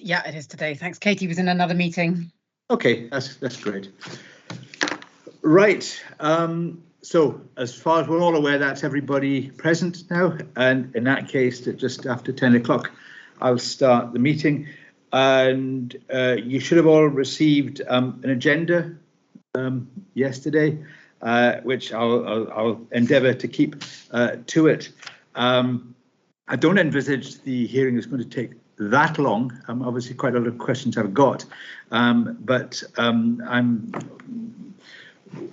Yeah, it is today. Thanks. Katie was in another meeting. Okay, that's great. Right. So as far as we're all aware, that's everybody present now. And in that case, at just after 10 o'clock, I'll start the meeting. And you should have all received an agenda yesterday, which I'll endeavour to keep to it. I don't envisage the hearing is going to take that long. Obviously, quite a lot of questions I've got, but I'm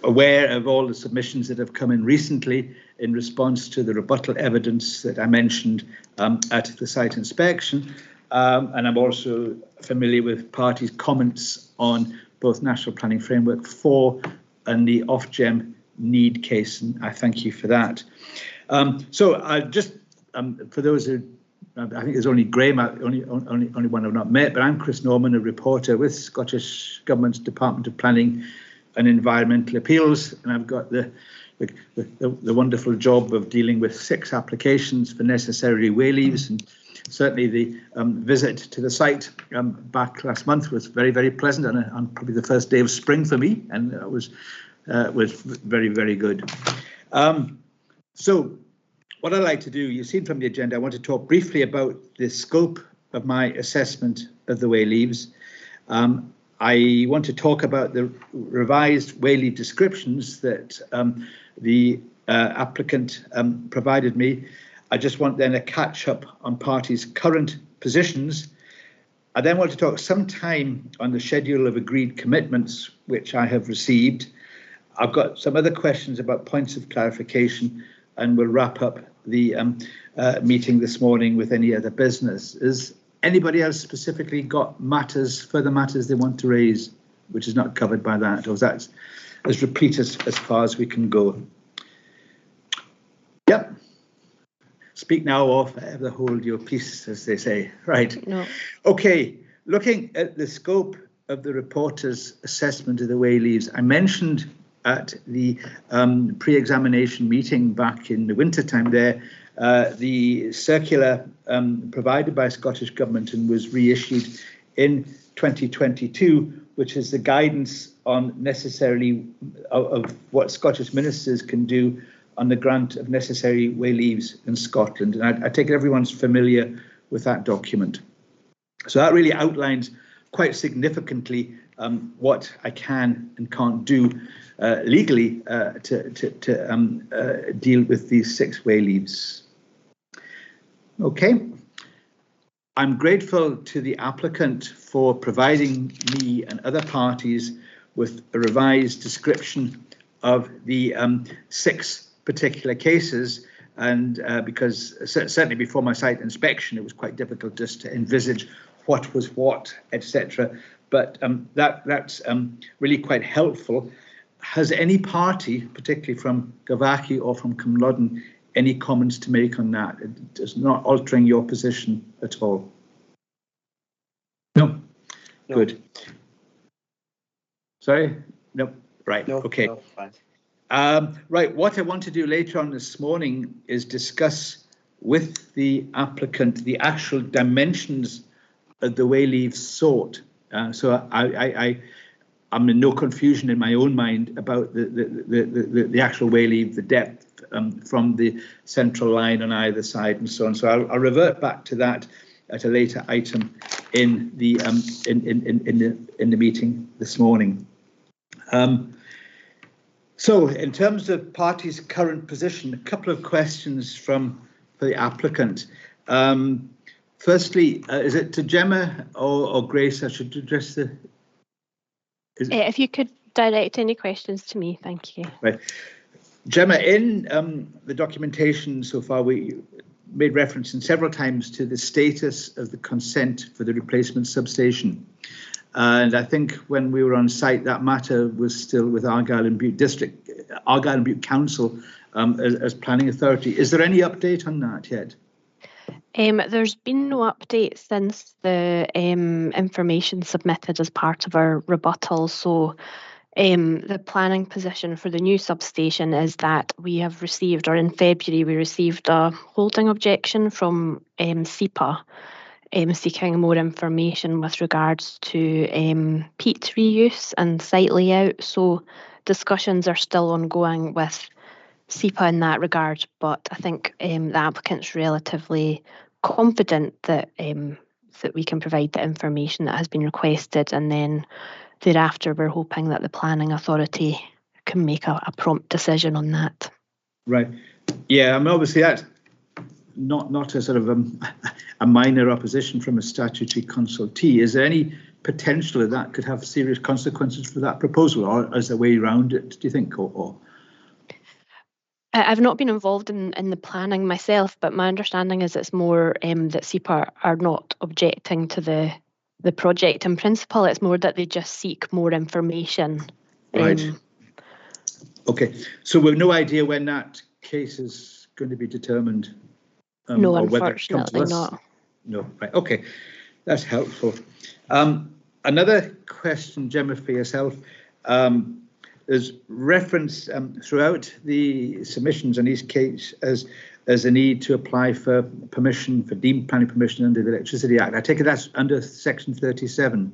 aware of all the submissions that have come in recently in response to the rebuttal evidence that I mentioned at the site inspection. And I'm also familiar with parties' comments on both National Planning Framework 4 and the Ofgem need case, and I thank you for that. So I just, for those who, I think there's only Graham, only one I've not met, but I'm Chris Norman, a reporter with Scottish Government's Department of Planning and Environmental Appeals, and I've got the wonderful job of dealing with 6 applications for necessary way leaves, and certainly the visit to the site back last month was very, very pleasant, and on probably the first day of spring for me, and it was very, very good. So what I'd like to do, you've seen from the agenda, I want to talk briefly about the scope of my assessment of the way leaves. I want to talk about the revised way leave descriptions that the applicant provided me. I just want then a catch up on parties' current positions. I then want to talk some time on the schedule of agreed commitments, which I have received. I've got some other questions about points of clarification, and we'll wrap up the meeting this morning with any other business. Has anybody else specifically got further matters they want to raise, which is not covered by that, or is that as replete as far as we can go? Yep. Speak now or forever hold your peace, as they say. Right. No. Okay. Looking at the scope of the reporter's assessment of the way leaves, I mentioned at the pre-examination meeting back in the wintertime there, the circular provided by Scottish Government and was reissued in 2022, which is the guidance on necessarily of what Scottish ministers can do on the grant of necessary way leaves in Scotland. And I take it everyone's familiar with that document. So that really outlines quite significantly what I can and can't do legally to deal with these 6 way leaves. Okay. I'm grateful to the applicant for providing me and other parties with a revised description of the 6 particular cases, and because certainly before my site inspection it was quite difficult just to envisage what was what, etc. But that's really quite helpful. Has any party, particularly from Garvachy or from Cumlodden, any comments to make on that? It is not altering your position at all. No. Good. Sorry? No. Right. No, okay. No, fine. Right, what I want to do later on this morning is discuss with the applicant the actual dimensions of the way leaves sought. So I'm in no confusion in my own mind about the actual way leave, the depth from the central line on either side and so on. So I'll revert back to that at a later item in the in the meeting this morning. So in terms of parties' current position, a couple of questions for the applicant. Firstly, is it to Gemma or Grace I should address the... If you could direct any questions to me, thank you. Right. Gemma, in the documentation so far, we made reference in several times to the status of the consent for the replacement substation. And I think when we were on site, that matter was still with Argyll and Bute District, Argyll and Bute Council as planning authority. Is there any update on that yet? There's been no update since the information submitted as part of our rebuttal. So the planning position for the new substation is that we have received, or in February, we received a holding objection from SEPA seeking more information with regards to peat reuse and site layout. So discussions are still ongoing with SEPA in that regard, but I think the applicant's relatively confident that that we can provide the information that has been requested, and then thereafter we're hoping that the planning authority can make a prompt decision on that. Right. Yeah, I mean, obviously that's not a sort of a minor opposition from a statutory consultee. Is there any potential that could have serious consequences for that proposal, or is there a way around it, do you think? Or I've not been involved in the planning myself, but my understanding is it's more that SEPA are not objecting to the project in principle. It's more that they just seek more information. Right. Okay, so we've no idea when that case is going to be determined. No, or unfortunately not. No, right, okay, that's helpful. Another question, Gemma, for yourself. There's reference throughout the submissions in each case as a need to apply for permission, for deemed planning permission under the Electricity Act. I take it that's under section 37.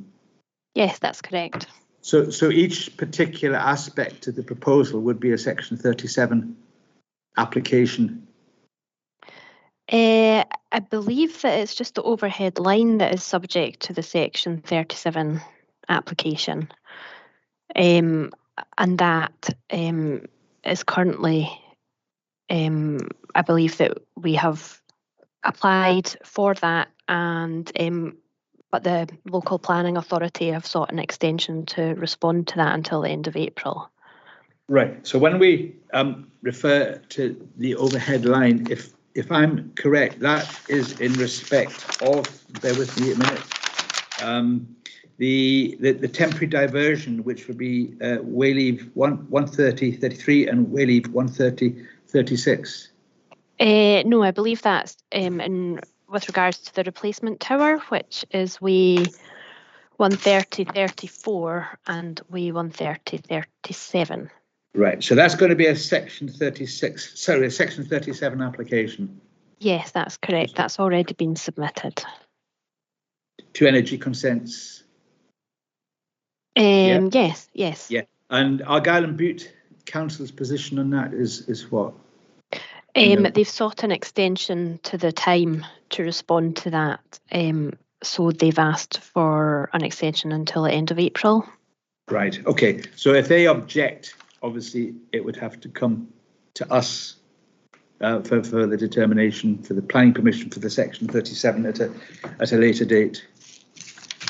Yes, that's correct. So each particular aspect of the proposal would be a section 37 application. I believe that it's just the overhead line that is subject to the section 37 application. And that is currently, I believe that we have applied for that, and but the local planning authority have sought an extension to respond to that until the end of April. Right. So when we refer to the overhead line, if I'm correct, that is in respect of, bear with me a minute, the temporary diversion, which would be Way-leave 130-33 and Way-leave 130-36. No, I believe that's with regards to the replacement tower, which is WAY-130-34 and WAY-130-37. Right, so that's going to be a section 36, sorry, a section 37 application. Yes, that's correct. That's already been submitted. To energy consents. Yes. Yeah, and Argyll and Bute Council's position on that is what? They've sought an extension to the time to respond to that. So they've asked for an extension until the end of April. Right, okay. So if they object, obviously it would have to come to us for the determination, for the planning permission for the section 37 at a later date.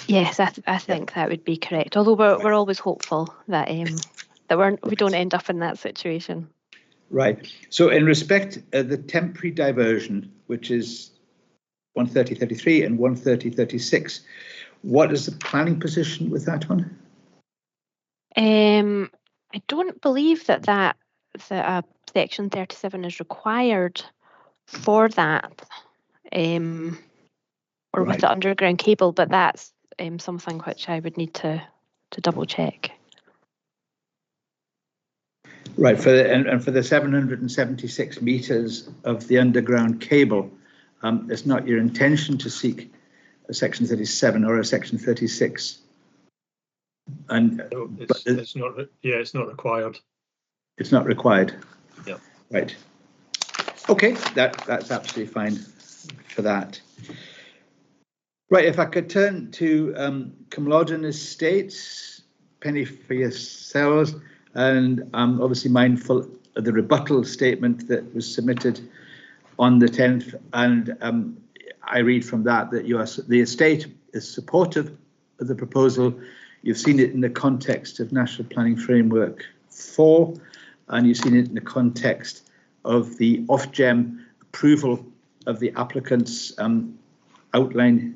Yes, I think that would be correct. Although we're always hopeful that we don't end up in that situation. Right. So in respect of the temporary diversion, which is 130-33 and 130-36, what is the planning position with that one? I don't believe that section 37 is required for that, or with the underground cable, but that's something which I would need to double check. Right, for the 776 meters of the underground cable, it's not your intention to seek a section 37 or a section 36. And no, it's not. Yeah, it's not required. It's not required. Yeah. Right. Okay, that's absolutely fine for that. Right, if I could turn to Cumlodden Estates, Penny for yourselves, and I'm obviously mindful of the rebuttal statement that was submitted on the 10th, and I read from that the estate is supportive of the proposal. You've seen it in the context of National Planning Framework 4, and you've seen it in the context of the Ofgem approval of the applicant's outline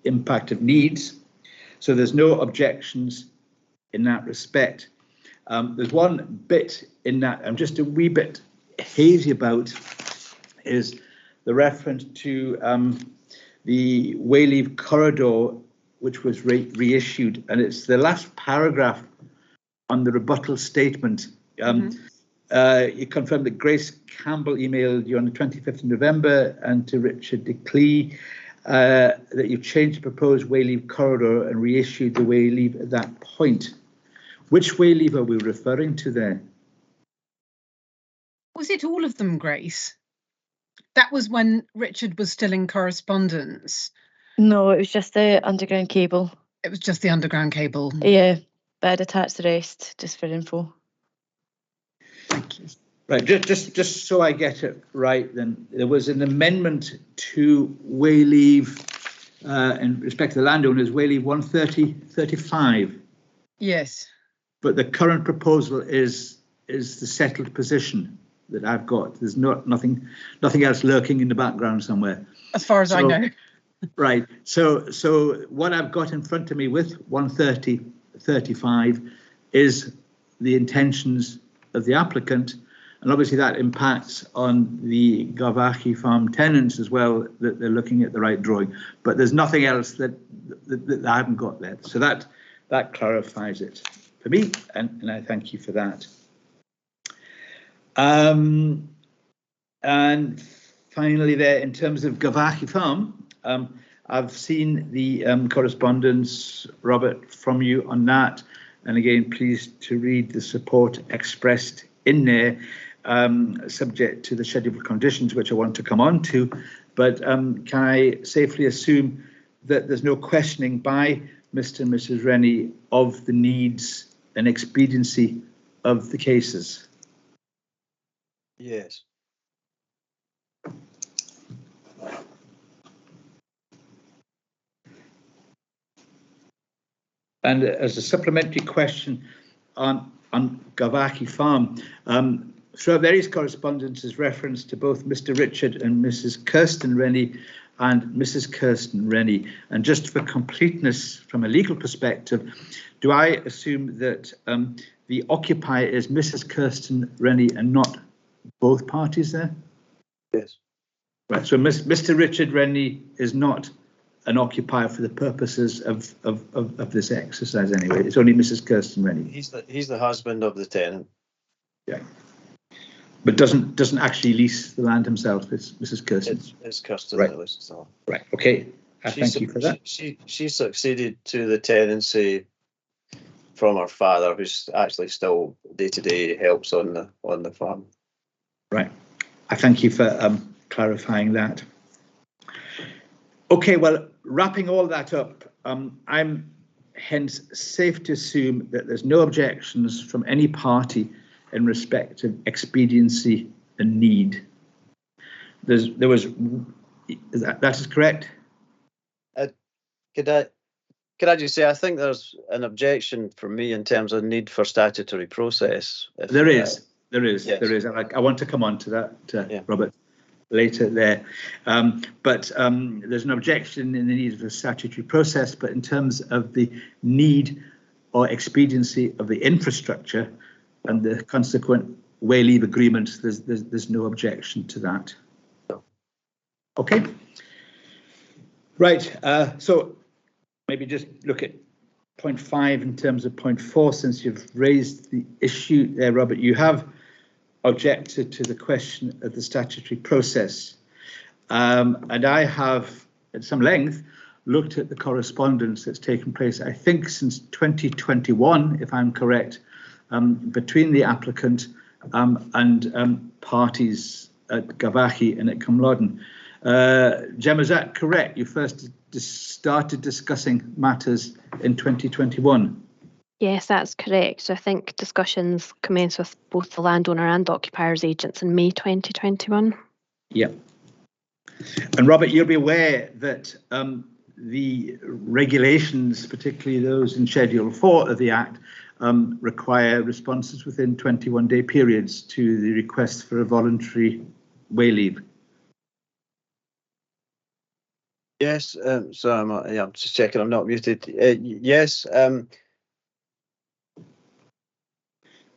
impact of needs. So there's no objections in that respect. There's one bit in that I'm just a wee bit hazy about, is the reference to the Way-leave corridor, which was reissued, and it's the last paragraph on the rebuttal statement. You confirmed that Grace Campbell emailed you on the 25th of November and to Richard de Clee, that you've changed the proposed way leave corridor and reissued the way leave at that point. Which way leave are we referring to there? Was it all of them, Grace? That was when Richard was still in correspondence. No, it was just the underground cable. It was just the underground cable. Yeah, but I'd attached the rest just for info. Thank you. Right, just so I get it right, then there was an amendment to way leave in respect to the landowners, way leave 130-35. Yes. But the current proposal is the settled position that I've got. There's nothing else lurking in the background somewhere. As far as I know. Right. So what I've got in front of me with 130-35 is the intentions of the applicant, and obviously that impacts on the Garvachy farm tenants as well, that they're looking at the right drawing. But there's nothing else that I haven't got there. So that clarifies it for me, and I thank you for that. And finally, there, in terms of Garvachy farm, I've seen the correspondence, Robert, from you on that, and again, pleased to read the support expressed in there, subject to the scheduled conditions, which I want to come on to. But can I safely assume that there's no questioning by Mr. and Mrs. Rennie of the needs and expediency of the cases? Yes. And as a supplementary question on Garvachy farm, throughout various correspondences reference to both Mr. Richard and Mrs. Kirsten Rennie and Mrs. Kirsten Rennie. And just for completeness from a legal perspective, do I assume that the occupier is Mrs. Kirsten Rennie and not both parties there? Yes. Right, so Mr. Richard Rennie is not an occupier for the purposes of this exercise anyway. It's only Mrs. Kirsten Rennie. He's the husband of the tenant. Yeah. But doesn't actually lease the land himself. It's Mrs. Kirsten. It's Kirsten Right. that leases the land. Right. Okay. Thank you for that. She succeeded to the tenancy from her father, who's actually still day-to-day helps on the farm. Right. I thank you for clarifying that. Okay. Well, wrapping all that up, I'm hence safe to assume that there's no objections from any party in respect of expediency and need. That is correct? Could I just say, I think there's an objection from me in terms of need for statutory process. There is. Yes. I want to come on to that, Yeah. Robert, later there. But there's an objection in the need of a statutory process, but in terms of the need or expediency of the infrastructure and the consequent way leave agreement, there's no objection to that. No. Okay. Right. So maybe just look at point 5 in terms of point 4, since you've raised the issue there, Robert. You have objected to the question of the statutory process. And I have, at some length, looked at the correspondence that's taken place, I think, since 2021, if I'm correct, between the applicant and parties at Garvachy and at Cumlodden. Gemma, is that correct? You first started discussing matters in 2021? Yes, that's correct. So I think discussions commenced with both the landowner and occupiers agents in May 2021. Yeah. And Robert, you'll be aware that the regulations, particularly those in Schedule 4 of the Act, require responses within 21-day periods to the request for a voluntary way leave. Yes. So I'm just checking I'm not muted. Yes.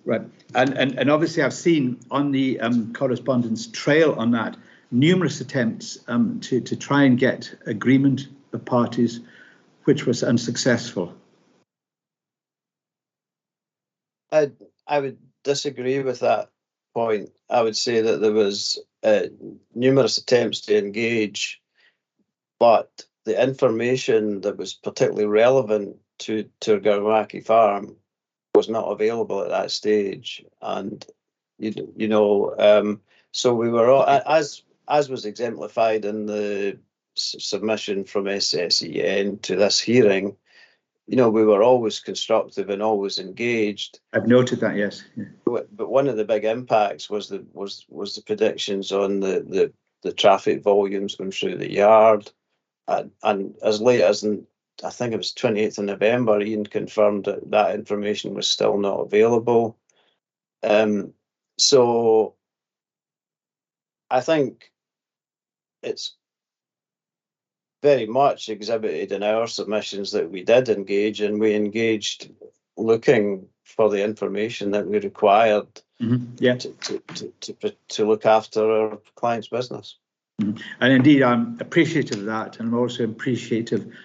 Right. And obviously I've seen on the correspondence trail on that numerous attempts to try and get agreement of parties, which was unsuccessful. I would disagree with that point. I would say that there was numerous attempts to engage but the information that was particularly relevant to Garvachy farm was not available at that stage. And so we were all, as was exemplified in the submission from SSEN to this hearing. We were always constructive and always engaged. I've noted that, yes. Yeah. But one of the big impacts was the predictions on the traffic volumes going through the yard, and as late as I think it was 28th of November, Ian confirmed that information was still not available. So I think it's very much exhibited in our submissions that we did engage, and we engaged looking for the information that we required to look after our client's business. Mm-hmm. And indeed, I'm appreciative of that, and I'm also appreciative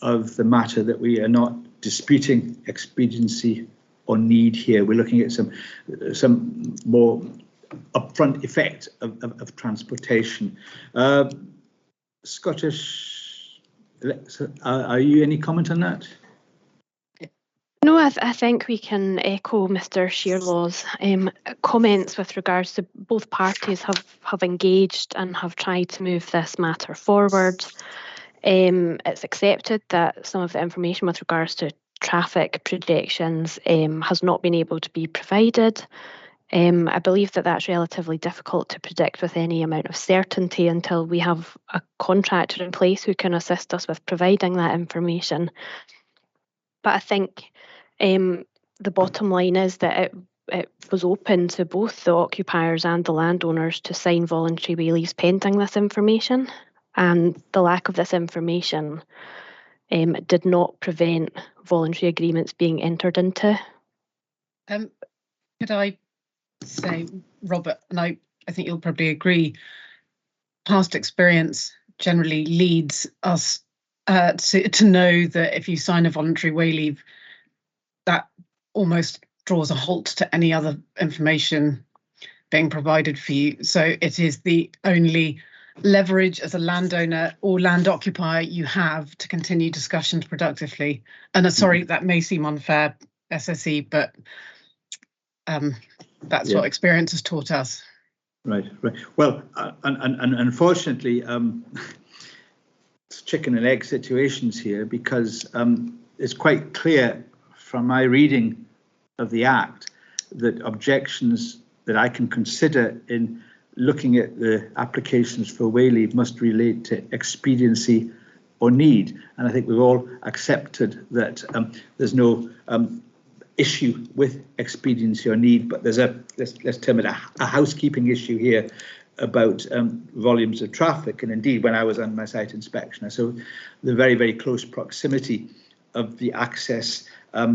of the matter that we are not disputing expediency or need here. We're looking at some more upfront effect of transportation. Scottish, are you any comment on that? No, I think we can echo Mr. Shearlaw's comments with regards to both parties have engaged and have tried to move this matter forward. It's accepted that some of the information with regards to traffic projections has not been able to be provided. I believe that that's relatively difficult to predict with any amount of certainty until we have a contractor in place who can assist us with providing that information. But I think the bottom line is that it was open to both the occupiers and the landowners to sign voluntary way leaves pending this information, and the lack of this information did not prevent voluntary agreements being entered into. Could I say, Robert, and I think you'll probably agree, past experience generally leads us to know that if you sign a voluntary way leave, that almost draws a halt to any other information being provided for you. So it is the only leverage as a landowner or land occupier you have to continue discussions productively. And sorry, that may seem unfair, SSE, but that's what experience has taught us. Right. Well, and unfortunately, it's chicken and egg situations here, because it's quite clear from my reading of the Act that objections that I can consider in looking at the applications for way leave must relate to expediency or need. And I think we've all accepted that there's no issue with expediency or need, but there's let's term it a housekeeping issue here about volumes of traffic. And indeed, when I was on my site inspection, I saw the very, very close proximity of the access,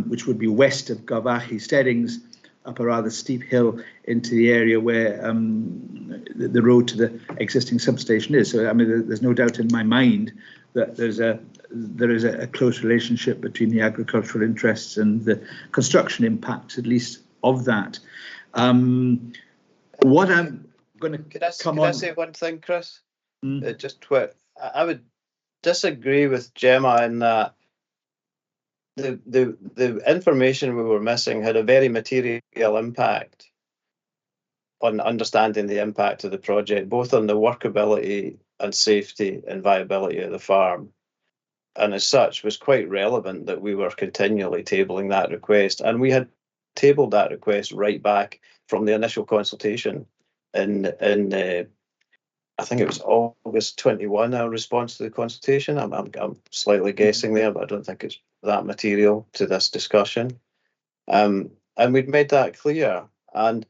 which would be west of Garvachy Steadings, up a rather steep hill into the area where the road to the existing substation is. So, I mean, there's no doubt in my mind that there is a close relationship between the agricultural interests and the construction impacts, at least, of that. What I'm going to Could I say one thing, Chris? I would disagree with Gemma in that the information we were missing had a very material impact on understanding the impact of the project, both on the workability and safety and viability of the farm. And as such, was quite relevant that we were continually tabling that request. And we had tabled that request right back from the initial consultation in I think it was August 21, our response to the consultation. I'm slightly guessing there, but I don't think it's that material to this discussion. And we'd made that clear. And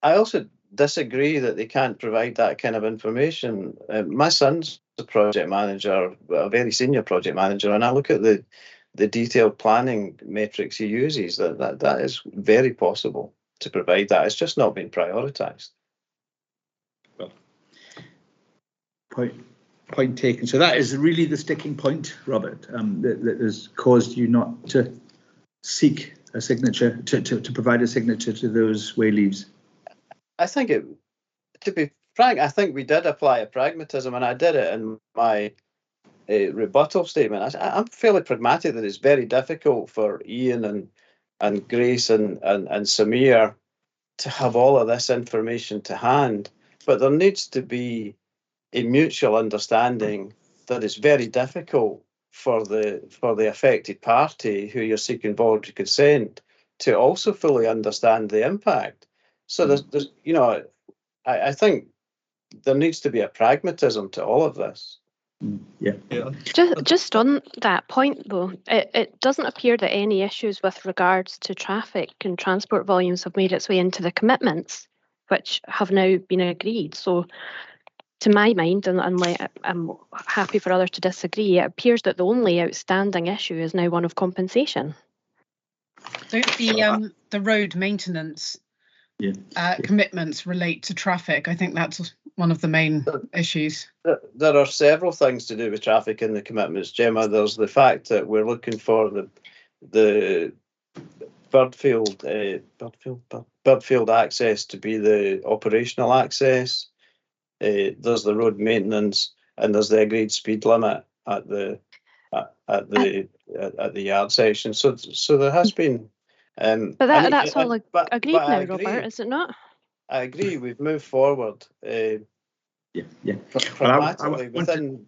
I also disagree that they can't provide that kind of information. My son's a project manager, a very senior project manager, and I look at the detailed planning metrics he uses. That is very possible to provide that. It's just not been prioritised. Well, point taken. So that is really the sticking point, Robert, that has caused you not to seek a signature, to provide a signature to those way leaves. I think to be frank, I think we did apply a pragmatism, and I did it in my rebuttal statement, I'm fairly pragmatic that it's very difficult for Ian and Grace and Samir to have all of this information to hand, but there needs to be a mutual understanding that it's very difficult for the affected party who you're seeking voluntary consent to also fully understand the impact. So there's I think there needs to be a pragmatism to all of this. Yeah. Just on that point, though, it doesn't appear that any issues with regards to traffic and transport volumes have made its way into the commitments, which have now been agreed. So, to my mind, and I'm happy for others to disagree, it appears that the only outstanding issue is now one of compensation. So the road maintenance commitments relate to traffic. I think that's one of the main issues. There are several things to do with traffic in the commitments, Gemma. There's the fact that we're looking for the Birdfield access to be the operational access. There's the road maintenance, and there's the agreed speed limit at the yard section. So there has been. But that's all agreed now, Robert, is it not? I agree. We've moved forward. Pragmatically, within,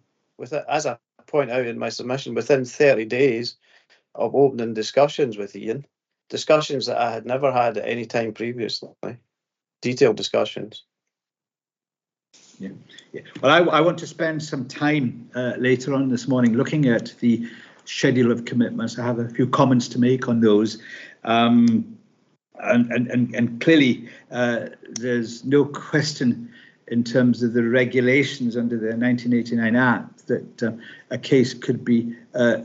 as I point out in my submission, within 30 days of opening discussions with Ian, discussions that I had never had at any time previously, detailed discussions. Yeah. Well, I want to spend some time later on this morning looking at the schedule of commitments. I have a few comments to make on those. And clearly, there's no question in terms of the regulations under the 1989 Act that a case could be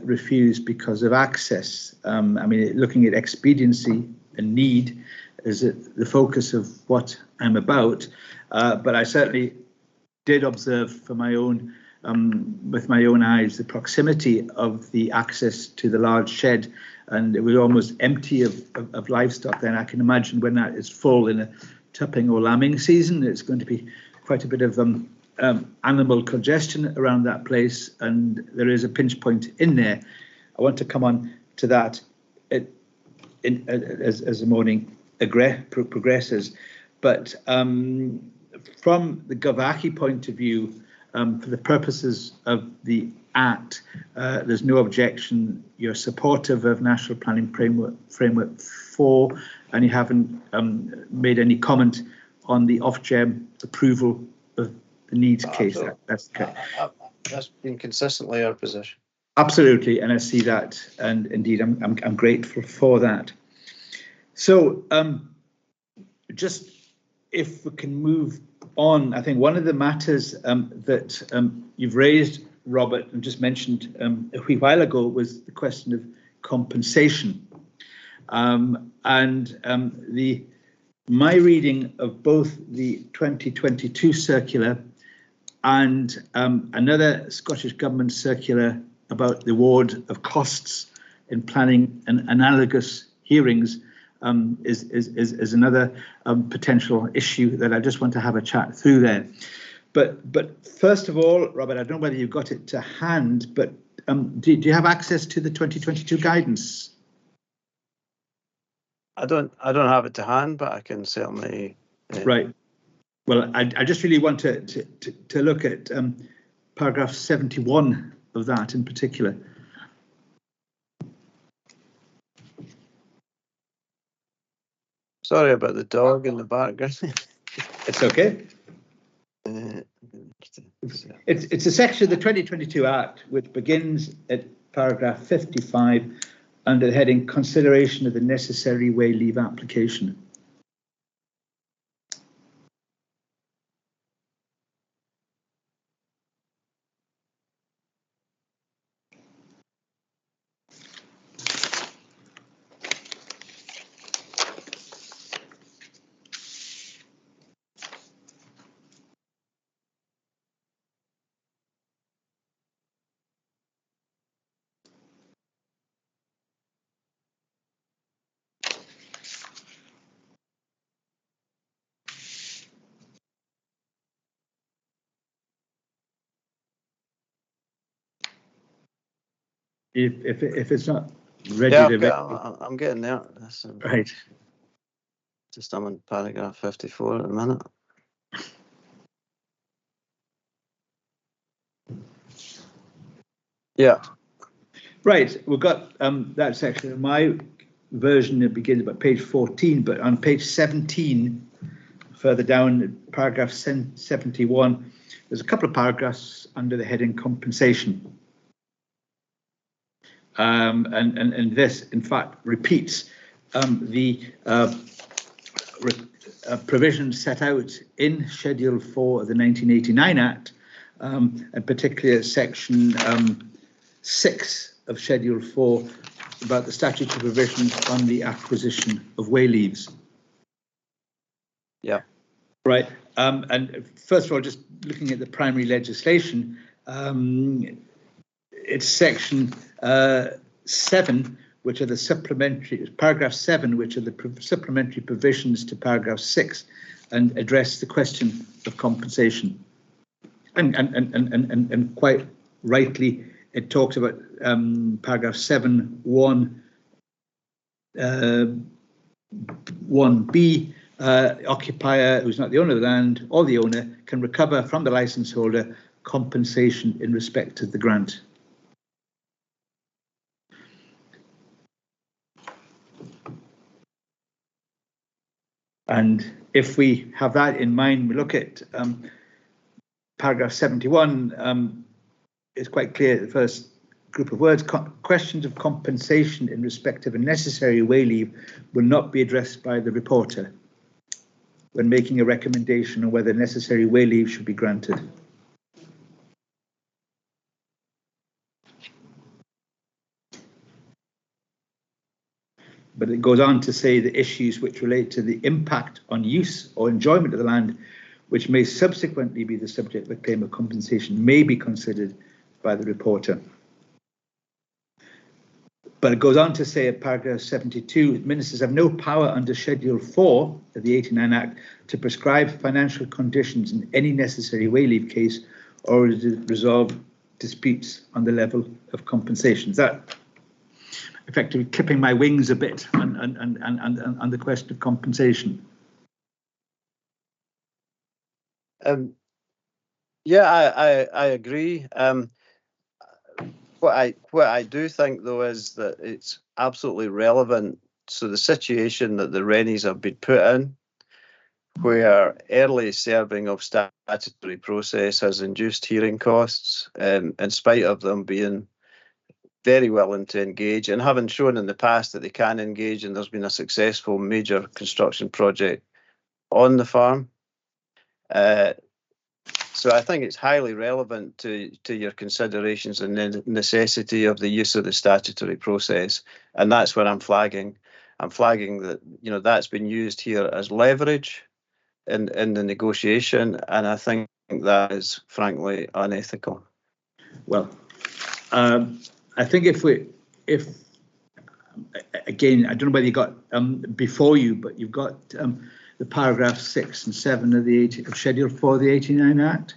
refused because of access. I mean, looking at expediency and need is the focus of what I'm about, but I certainly did observe for my own, with my own eyes, the proximity of the access to the large shed, and it was almost empty of livestock. Then I can imagine when that is full in a tupping or lambing season, it's going to be quite a bit of animal congestion around that place, and there is a pinch point in there. I want to come on to that as the morning progresses, but from the Garvachy point of view, for the purposes of the Act, there's no objection. You're supportive of National Planning Framework 4, and you haven't made any comment on the Ofgem approval of the needs case. That's okay. That's been consistently our position. Absolutely, and I see that, and indeed, I'm grateful for that. So, just if we can move on, I think one of the matters that you've raised, Robert, and just mentioned a wee while ago was the question of compensation. My reading of both the 2022 circular and another Scottish Government circular about the award of costs in planning and analogous hearings is another potential issue that I just want to have a chat through there. But first of all, Robert, I don't know whether you've got it to hand, but do you have access to the 2022 guidance? I don't have it to hand, but I can certainly. Right. Well, I just really want to look at paragraph 71 of that in particular. Sorry about the dog in the background. It's okay. It's a section of the 2022 Act which begins at paragraph 55 under the heading Consideration of the Necessary Way Leave Application. if it's not ready Yeah, to I'm getting there. right. Just I'm on paragraph 54 at the minute. Yeah. Right, we've got that section of my version. It begins about page 14, but on page 17, further down, paragraph 71, there's a couple of paragraphs under the heading compensation. And this, in fact, repeats the provisions set out in Schedule 4 of the 1989 Act, and particularly section 6 of Schedule 4 about the statutory provisions on the acquisition of way leaves. Yeah. Right. And first of all, just looking at the primary legislation, it's section 7, which are the supplementary, paragraph 7, which are the supplementary provisions to paragraph 6, and address the question of compensation. And quite rightly, it talks about paragraph 7(1), 1(b), occupier who's not the owner of the land or the owner can recover from the license holder compensation in respect of the grant. And if we have that in mind, we look at paragraph 71, it's quite clear, the first group of words, questions of compensation in respect of a necessary way leave will not be addressed by the reporter when making a recommendation on whether necessary way leave should be granted. But it goes on to say the issues which relate to the impact on use or enjoyment of the land, which may subsequently be the subject of a claim of compensation, may be considered by the reporter. But it goes on to say at paragraph 72, ministers have no power under Schedule 4 of the 89 Act to prescribe financial conditions in any necessary way leave case or to resolve disputes on the level of compensation. That effectively clipping my wings a bit on the question of compensation. Yeah, I agree. What I do think though is that it's absolutely relevant. So the situation that the Rennies have been put in, where early serving of statutory process has induced hearing costs, in spite of them being very willing to engage and having shown in the past that they can engage, and there's been a successful major construction project on the farm. So I think it's highly relevant to your considerations and the necessity of the use of the statutory process, and that's what I'm flagging. I'm flagging that, you know, that's been used here as leverage in the negotiation, and I think that is frankly unethical. Well, I think if again, I don't know whether you got before you, but you've got the paragraph 6 and 7 of Schedule 4 of the 89 Act.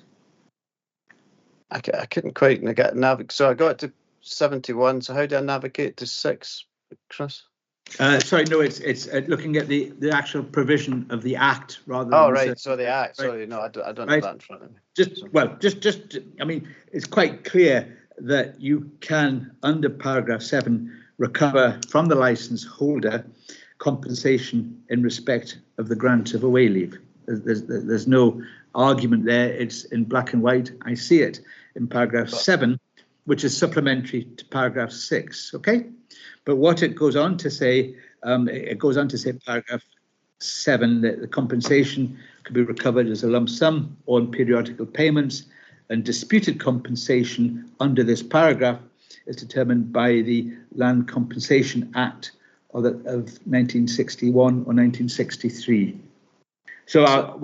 I couldn't quite navigate. So I got to 71. So how do I navigate to 6, Chris? Sorry, no, it's looking at the actual provision of the Act rather than. Oh, right. So the Act. Right. Sorry, no, I don't right. have that in front of me. Just. I mean, it's quite clear that you can, under paragraph 7, recover from the license holder compensation in respect of the grant of a way leave. There's no argument there. It's in black and white. I see it in paragraph 7, which is supplementary to paragraph 6. Okay, but what it goes on to say, paragraph 7, that the compensation could be recovered as a lump sum or in periodical payments, and disputed compensation under this paragraph is determined by the Land Compensation Act of 1961 or 1963. So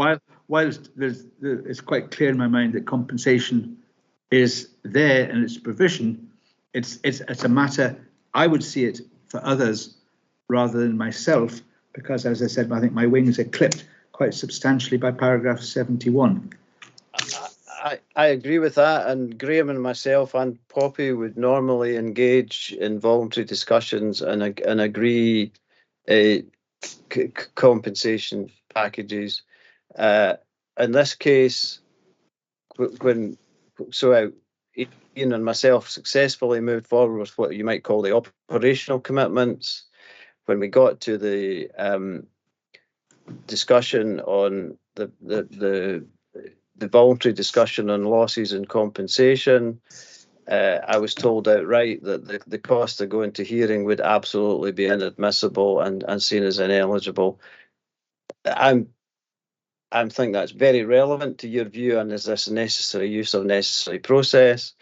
whilst it's quite clear in my mind that compensation is there and its provision, it's a matter, I would see it for others rather than myself, because as I said, I think my wings are clipped quite substantially by paragraph 71. I agree with that, and Graham and myself and Poppy would normally engage in voluntary discussions and agree compensation packages. In this case, when Ian and myself successfully moved forward with what you might call the operational commitments, when we got to the discussion on the voluntary discussion on losses and compensation, I was told outright that the cost of going to hearing would absolutely be inadmissible and seen as ineligible. I think that's very relevant to your view, and is this necessary use of necessary process?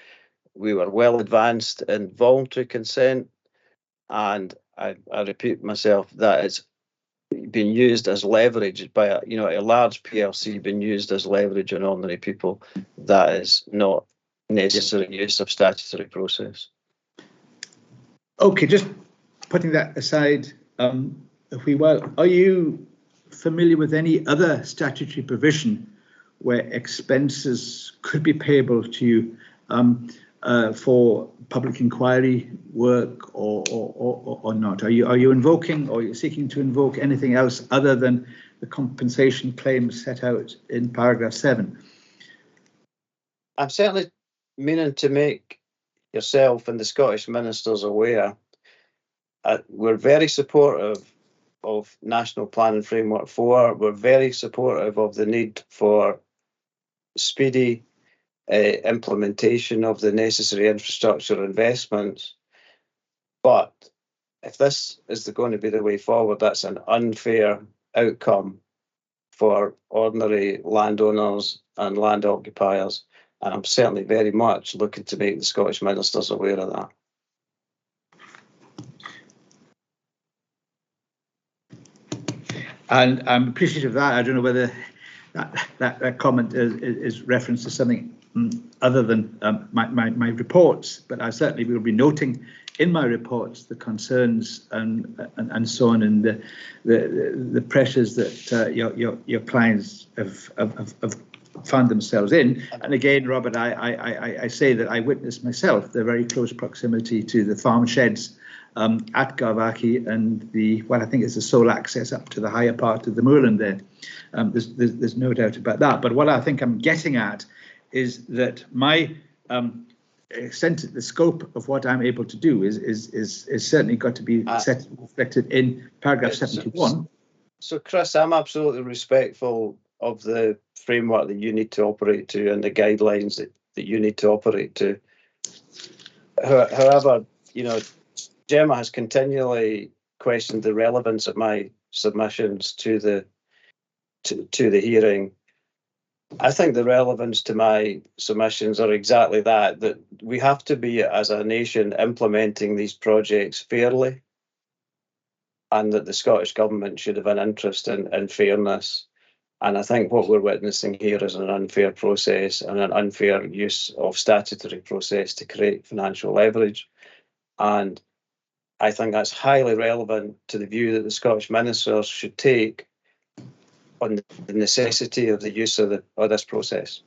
We were well advanced in voluntary consent, and I repeat myself that it's been used as leverage by a large PLC being used as leverage on ordinary people. That is not necessary use of statutory process. Okay, just putting that aside, are you familiar with any other statutory provision where expenses could be payable to you for public inquiry work or not? Are you invoking, or are you seeking to invoke anything else other than the compensation claims set out in paragraph 7? I'm certainly meaning to make yourself and the Scottish ministers aware. We're very supportive of National Planning Framework 4. We're very supportive of the need for speedy implementation of the necessary infrastructure investments. But if this is going to be the way forward, that's an unfair outcome for ordinary landowners and land occupiers. And I'm certainly very much looking to make the Scottish ministers aware of that. And I'm appreciative of that. I don't know whether that comment is reference to something other than my reports, but I certainly will be noting in my reports the concerns and so on, and the pressures that your clients have found themselves in. And again, Robert, I say that I witnessed myself the very close proximity to the farm sheds at Garvachy and what I think is the sole access up to the higher part of the moorland there. There's no doubt about that. But what I think I'm getting at is that my the scope of what I'm able to do is certainly got to be reflected in paragraph 71. So, Chris, I'm absolutely respectful of the framework that you need to operate to and the guidelines that you need to operate to. However, Gemma has continually questioned the relevance of my submissions to the hearing. I think the relevance to my submissions are exactly that we have to be, as a nation, implementing these projects fairly, and that the Scottish Government should have an interest in fairness. And I think what we're witnessing here is an unfair process and an unfair use of statutory process to create financial leverage. And I think that's highly relevant to the view that the Scottish ministers should take on the necessity of the use of this process.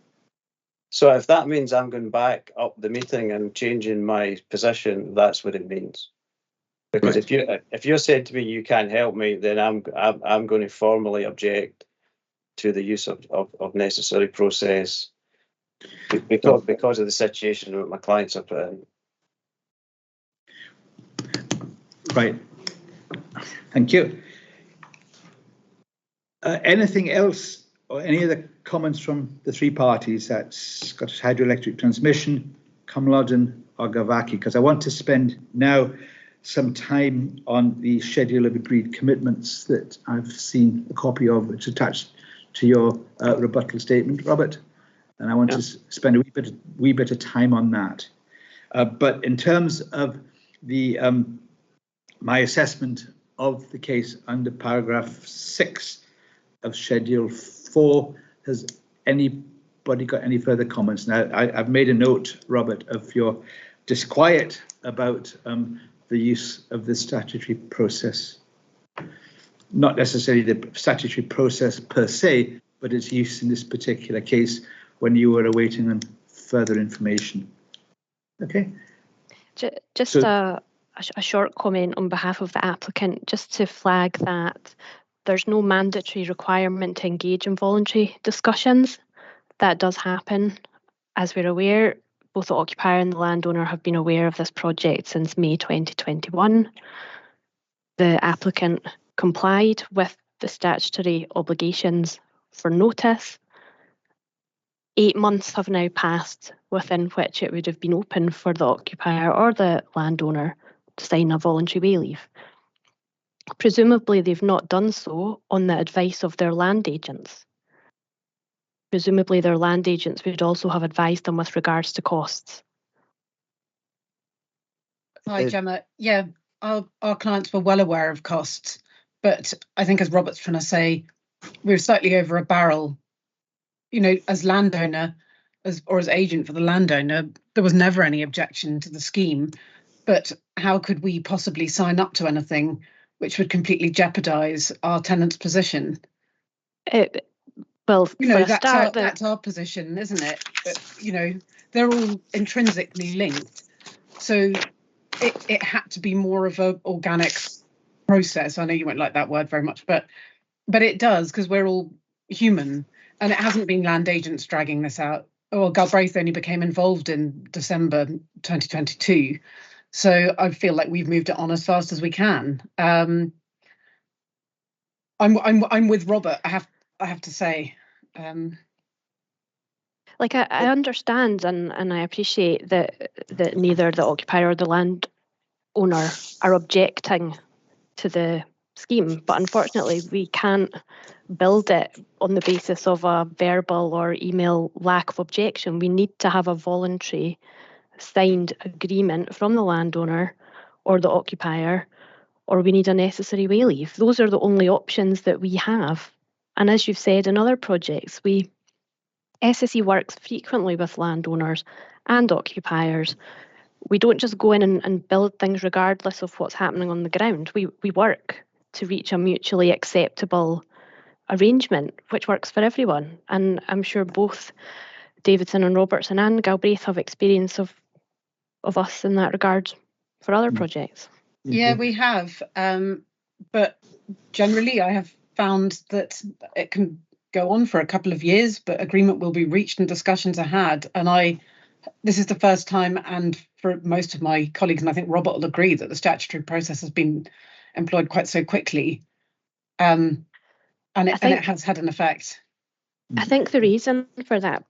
So if that means I'm going back up the meeting and changing my position, that's what it means. Because if you're saying to me you can't help me, then I'm going to formally object to the use of necessary process because of the situation that my clients are put in. Right. Thank you. Anything else or any other comments from the three parties, that's Scottish Hydroelectric Transmission, Cumlodden or Garvachy? Because I want to spend now some time on the schedule of agreed commitments that I've seen a copy of, which is attached to your rebuttal statement, Robert. And I want to spend a wee bit of time on that. But in terms of the my assessment of the case under paragraph 6 of Schedule 4, has anybody got any further comments? Now, I've made a note, Robert, of your disquiet about the use of the statutory process. Not necessarily the statutory process per se, but its use in this particular case, when you were awaiting further information. Okay. Just So- a short comment on behalf of the applicant, just to flag that there's no mandatory requirement to engage in voluntary discussions. That does happen. As we're aware, both the occupier and the landowner have been aware of this project since May 2021. The applicant complied with the statutory obligations for notice. 8 months have now passed within which it would have been open for the occupier or the landowner to sign a voluntary way leave. Presumably, they've not done so on the advice of their land agents. Presumably, their land agents would also have advised them with regards to costs. Hi, Gemma. Yeah, our clients were well aware of costs, but I think, as Robert's trying to say, we were slightly over a barrel. You know, as landowner, as agent for the landowner, there was never any objection to the scheme. But how could we possibly sign up to anything which would completely jeopardise our tenant's position? Well, You know, for a that's start, that's our position, isn't it? But, you know, they're all intrinsically linked. So it had to be more of an organic process. I know you won't like that word very much, but it does, because we're all human, and it hasn't been land agents dragging this out. Well, Galbraith only became involved in December 2022, so I feel like we've moved it on as fast as we can. I'm with Robert. I have to say. like I understand and I appreciate that neither the occupier or the landowner are objecting to the scheme, but unfortunately we can't build it on the basis of a verbal or email lack of objection. We need to have a voluntary signed agreement from the landowner or the occupier, or we need a necessary way leave. Those are the only options that we have. And as you've said, in other projects, SSE works frequently with landowners and occupiers. We don't just go in and build things regardless of what's happening on the ground. We work to reach a mutually acceptable arrangement which works for everyone. And I'm sure both Davidson and Robertson and Galbraith have experience of us in that regard for other projects. Yeah, we have. But generally, I have found that it can go on for a couple of years, but agreement will be reached and discussions are had. And this is the first time, and for most of my colleagues, and I think Robert will agree, that the statutory process has been employed quite so quickly. And it has had an effect. I think the reason for that,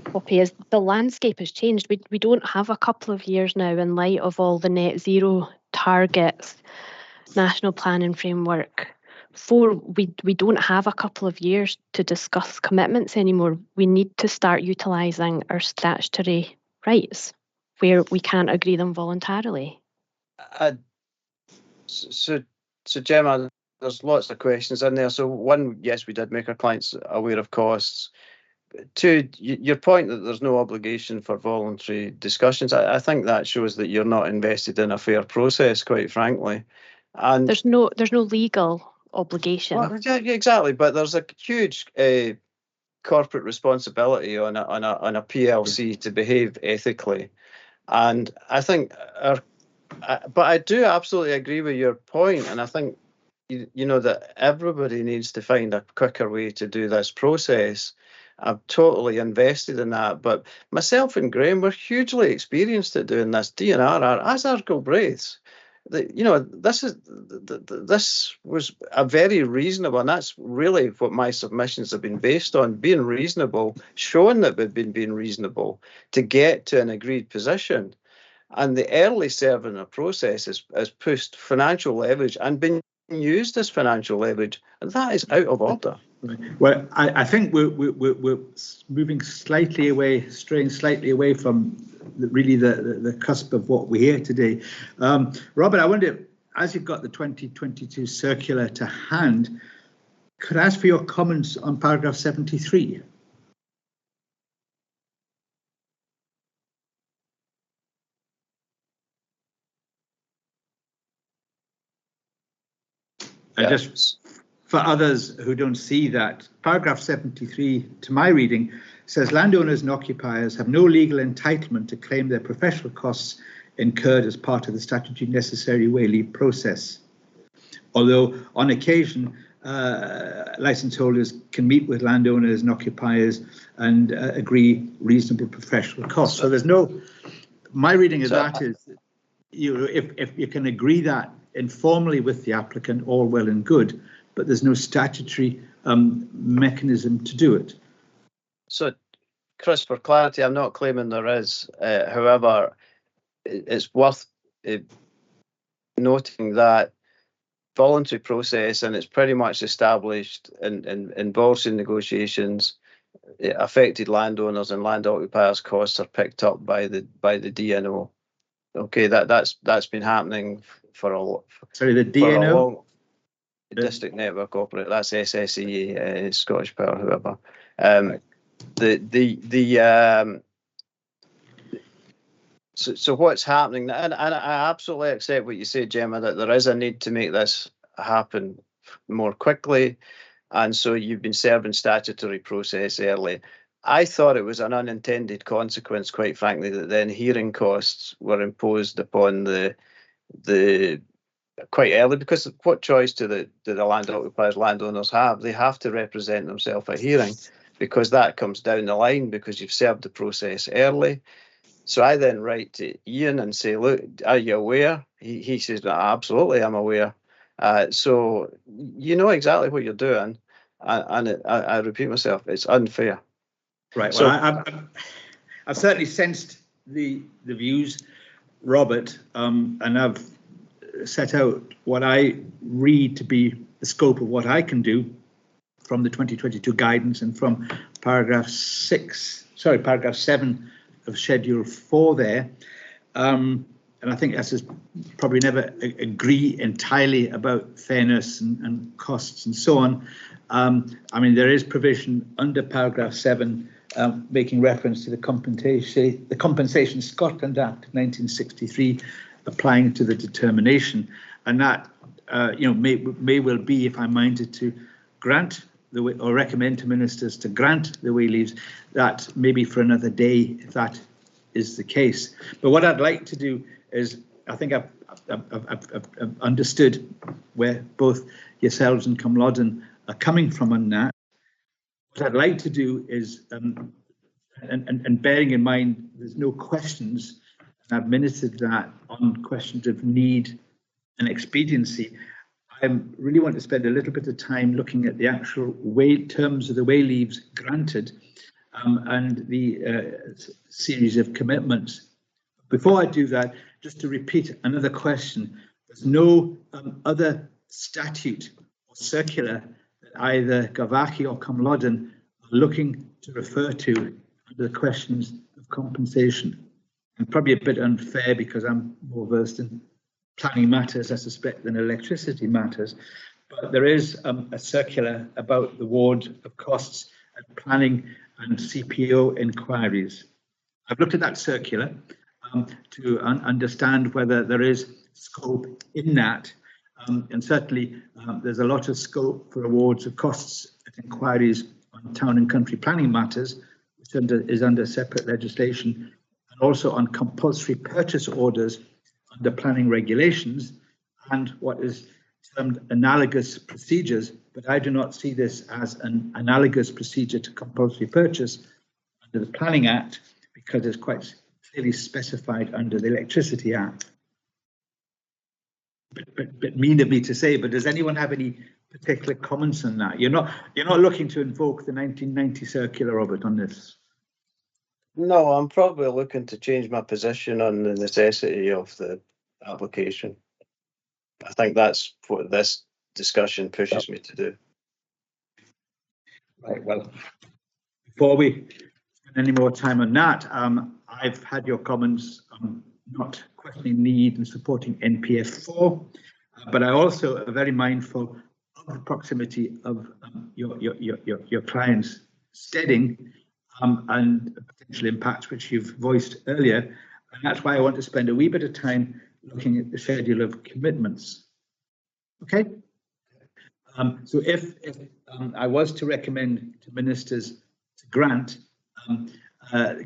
Poppy, is the landscape has changed. We don't have a couple of years now in light of all the net zero targets, national planning framework. We don't have a couple of years to discuss commitments anymore. We need to start utilising our statutory rights where we can't agree them voluntarily. So Gemma, there's lots of questions in there. So one, yes, we did make our clients aware of costs. Two, your point that there's no obligation for voluntary discussions, I think that shows that you're not invested in a fair process, quite frankly. And there's no legal obligation. Well, yeah, exactly. But there's a huge corporate responsibility on a PLC to behave ethically, and I think but I do absolutely agree with your point, and I think you know that everybody needs to find a quicker way to do this process. I'm totally invested in that, but myself and Graham were hugely experienced at doing this. DNR, as are Galbraiths. This was a very reasonable, and that's really what my submissions have been based on, being reasonable, showing that we've been being reasonable to get to an agreed position. And the early serving of process has pushed financial leverage and been used as financial leverage, and that is out of order. Well, I think we're moving slightly away, straying slightly away from the cusp of what we hear today. Robert, I wonder, as you've got the 2022 circular to hand, could I ask for your comments on paragraph 73? Yeah. Just for others who don't see that, paragraph 73, to my reading, says landowners and occupiers have no legal entitlement to claim their professional costs incurred as part of the statutory necessary way leave process. Although on occasion, licence holders can meet with landowners and occupiers and agree reasonable professional costs. So there's no, my reading of that is, if you can agree that informally with the applicant, all well and good, but there's no statutory mechanism to do it. So, Chris, for clarity, I'm not claiming there is. However, it's worth noting that voluntary process, and it's pretty much established in policy negotiations, affected landowners and land occupiers' costs are picked up by the DNO. Okay, that's been happening for a the DNO, District Network Operator. That's SSE, Scottish Power, whoever. Right. So what's happening, and I absolutely accept what you say, Gemma, that there is a need to make this happen more quickly, and so you've been serving statutory process early. I thought it was an unintended consequence, quite frankly, that then hearing costs were imposed upon the quite early, because what choice do the land occupiers, landowners have? They have to represent themselves at hearing, because that comes down the line, because you've served the process early. So I then write to Ian and say, look, are you aware? He says, absolutely, I'm aware. So you know exactly what you're doing. And I repeat myself, it's unfair. Right. So, well, I've certainly sensed the views, Robert, and I've set out what I read to be the scope of what I can do from the 2022 guidance and from paragraph 7 of Schedule 4 there. And I think that's probably never agree entirely about fairness and costs and so on. I mean, there is provision under paragraph 7 making reference to the Compensation Scotland Act 1963 applying to the determination, and that may well be, if I'm minded to grant or recommend to ministers to grant the way leaves, that maybe for another day, if that is the case. But what I'd like to do is, I think I've understood where both yourselves and Cumlodden are coming from on that. What I'd like to do is, and bearing in mind there's no questions, and I've minuted that on questions of need and expediency, I really want to spend a little bit of time looking at the actual terms of the way leaves granted and the series of commitments. Before I do that, just to repeat another question, there's no other statute or circular that either Garvachy or Cumlodden are looking to refer to under the questions of compensation. And probably a bit unfair because I'm more versed in planning matters, I suspect, than electricity matters. But there is a circular about the award of costs and planning and CPO inquiries. I've looked at that circular to understand whether there is scope in that. And certainly there's a lot of scope for awards of costs and inquiries on town and country planning matters, which is under separate legislation, and also on compulsory purchase orders under planning regulations and what is termed analogous procedures, but I do not see this as an analogous procedure to compulsory purchase under the Planning Act, because it's quite clearly specified under the Electricity Act. But mean of me to say, but does anyone have any particular comments on that? You're not looking to invoke the 1990 circular, Robert, on this? no, I'm probably looking to change my position on the necessity of the application. I think that's what this discussion pushes me to do. Right, well, before we spend any more time on that, I've had your comments on not questioning need and supporting NPF4, but I also am very mindful of the proximity of your client's steading and potential impacts which you've voiced earlier, and that's why I want to spend a wee bit of time looking at the schedule of commitments. Okay. So if I was to recommend to ministers to grant,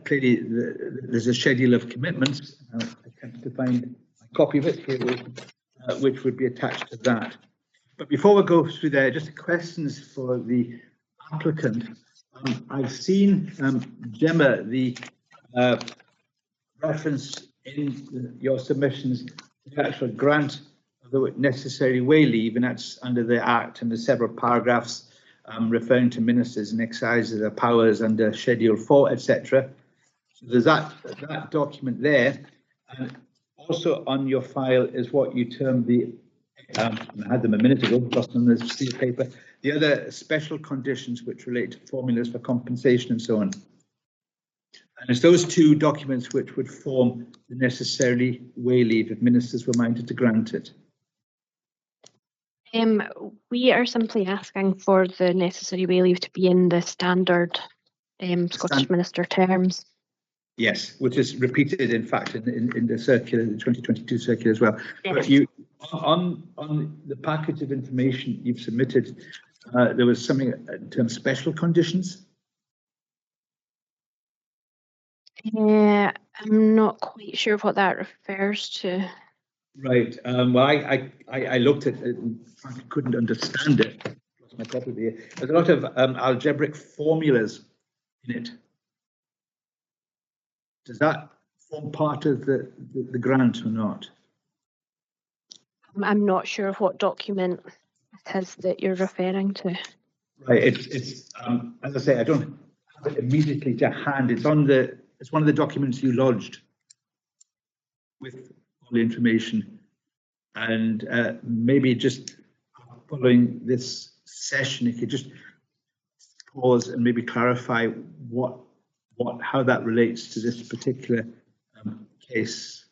clearly there's a schedule of commitments. I attempt to find a copy of it here, which would be attached to that. But before we go through there, just questions for the applicant. I've seen, Gemma, the reference in your submissions to the actual grant of the necessary way leave, and that's under the Act, and there's several paragraphs referring to ministers and exercise their powers under Schedule 4, etc. So there's that document there. And also on your file is what you termed the, I had them a minute ago, lost on the sheet of paper, the other special conditions which relate to formulas for compensation and so on. And it's those two documents which would form the necessary way leave if ministers were minded to grant it. We are simply asking for the necessary way leave to be in the standard Scottish minister terms. Yes, which is repeated, in fact, in the circular, the 2022 circular as well. Yes. But you, on the package of information you've submitted, there was something in terms of special conditions. I'm not quite sure what that refers to. Right. Well, I looked at it and frankly couldn't understand it. Lost my copy here. There's a lot of algebraic formulas in it. Does that form part of the grant or not? I'm not sure what document it is that you're referring to. Right. It's as I say, I don't have it immediately to hand. It's on the. It's one of the documents you lodged with all the information, and maybe just following this session, you could just pause and maybe clarify how that relates to this particular case.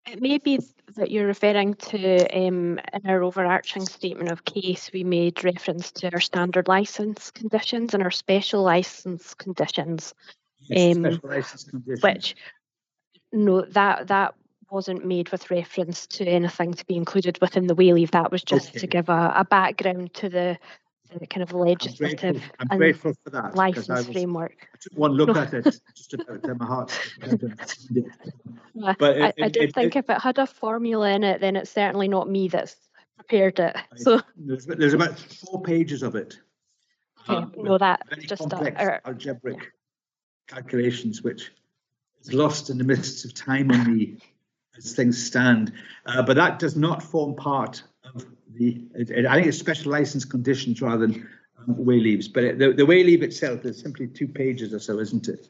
It may be that you're referring to in our overarching statement of case, we made reference to our standard licence conditions and our special licence conditions. Yes, special licence conditions. Which, no, that wasn't made with reference to anything to be included within the way leave. That was just to give a background to the kind of legislative I'm grateful for that, licence framework. I took one look at it just about my heart. But I did think if it had a formula in it, then it's certainly not me that's prepared it. So there's about 4 pages of it. No, that very just complex algebraic calculations, which is lost in the midst of time on me as things stand. But that does not form part of the. I think it's special license conditions rather than way leaves. But the way leave itself is simply 2 pages or so, isn't it?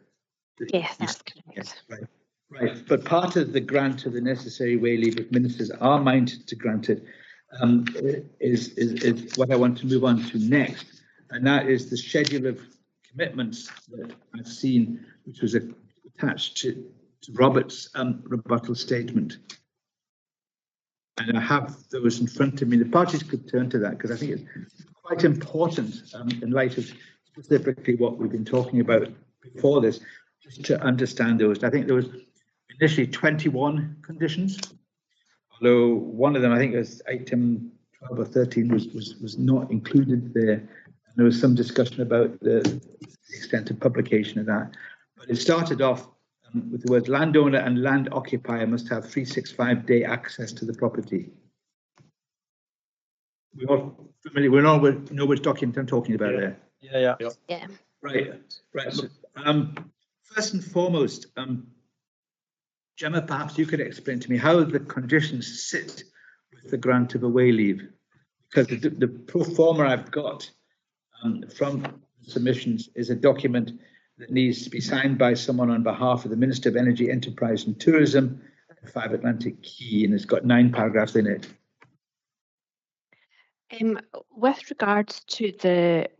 Yes, that's correct. Yes, right. Right, but part of the grant of the necessary way leave, if ministers are minded to grant it, is what I want to move on to next, and that is the schedule of commitments that I've seen, which was attached to Robert's rebuttal statement. And I have those in front of me. The parties could turn to that because I think it's quite important in light of specifically what we've been talking about before this, just to understand those. I think there was initially 21 conditions, although one of them, I think it was item 12 or 13, was not included there. And there was some discussion about the extent of publication of that. But it started off with the words landowner and land occupier must have 365-day access to the property. We're all familiar, we all know which document I'm talking about there. Yeah. Right. First and foremost, Gemma, perhaps you could explain to me how the conditions sit with the grant of a way leave, because the pro forma I've got from submissions is a document that needs to be signed by someone on behalf of the Minister of Energy, Enterprise and Tourism at 5 Atlantic Quay, and it's got 9 paragraphs in it. With regards to the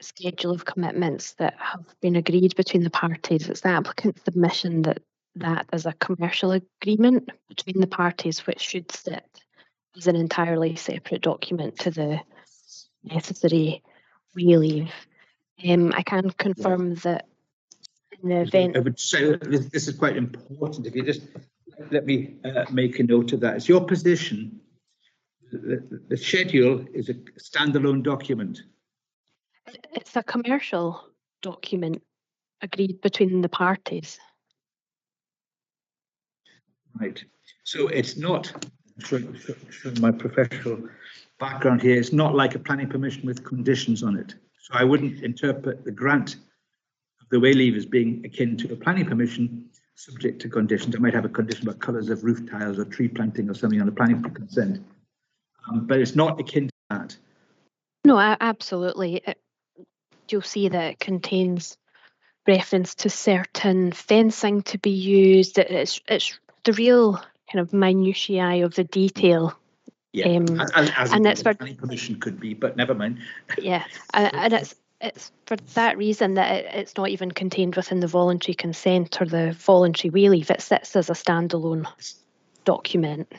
schedule of commitments that have been agreed between the parties, it's the applicant's submission that is a commercial agreement between the parties, which should sit as an entirely separate document to the necessary way leave. I can confirm that in the event. I would say this is quite important. If you just let me make a note of that. It's your position the schedule is a standalone document. It's a commercial document agreed between the parties. Right. So it's not, showing my professional background here, it's not like a planning permission with conditions on it. So I wouldn't interpret the grant of the way leave as being akin to a planning permission subject to conditions. I might have a condition about colours of roof tiles or tree planting or something on a planning consent. But it's not akin to that. No, absolutely. You'll see that it contains reference to certain fencing to be used. It's the real kind of minutiae of the detail. Yeah, as and it's for planning permission could be, but never mind. Yeah, and it's for that reason that it's not even contained within the voluntary consent or the voluntary way leave. It sits as a standalone document.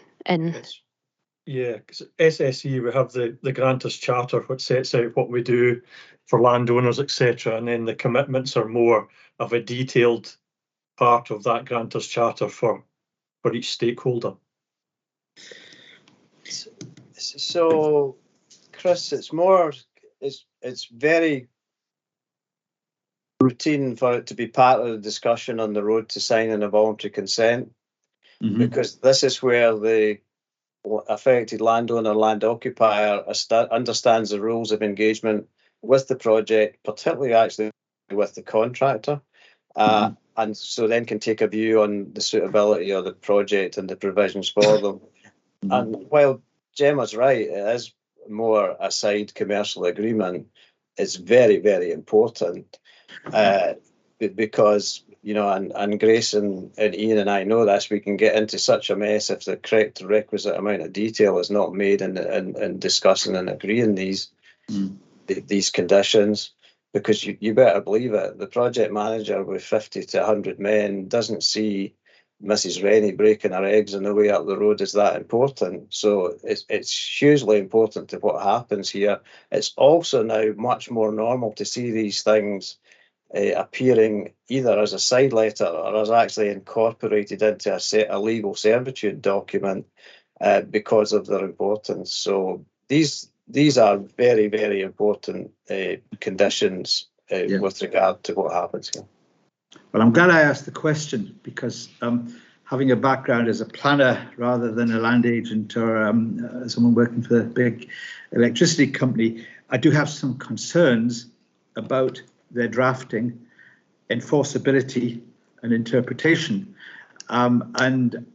Yeah, because SSE, we have the Grantors Charter, which sets out what we do for landowners, etc. And then the commitments are more of a detailed part of that Grantors Charter for each stakeholder. So, Chris, it's very routine for it to be part of the discussion on the road to signing a voluntary consent, because this is where the affected landowner, land occupier understands the rules of engagement with the project, particularly actually with the contractor, and so then can take a view on the suitability of the project and the provisions for them. And while Gemma's right, it is more a side commercial agreement. It's very, very important because, you know, and Grace and Ian and I know this, we can get into such a mess if the correct requisite amount of detail is not made in discussing and agreeing these conditions, because you better believe it, the project manager with 50 to 100 men doesn't see Mrs. Rennie breaking her eggs on the way up the road as that important. So it's hugely important to what happens here. It's also now much more normal to see these things appearing either as a side letter or as actually incorporated into a legal servitude document because of their importance. So these are very, very important conditions with regard to what happens here. Well, I'm glad I asked the question, because having a background as a planner rather than a land agent or someone working for a big electricity company, I do have some concerns about their drafting, enforceability and interpretation. And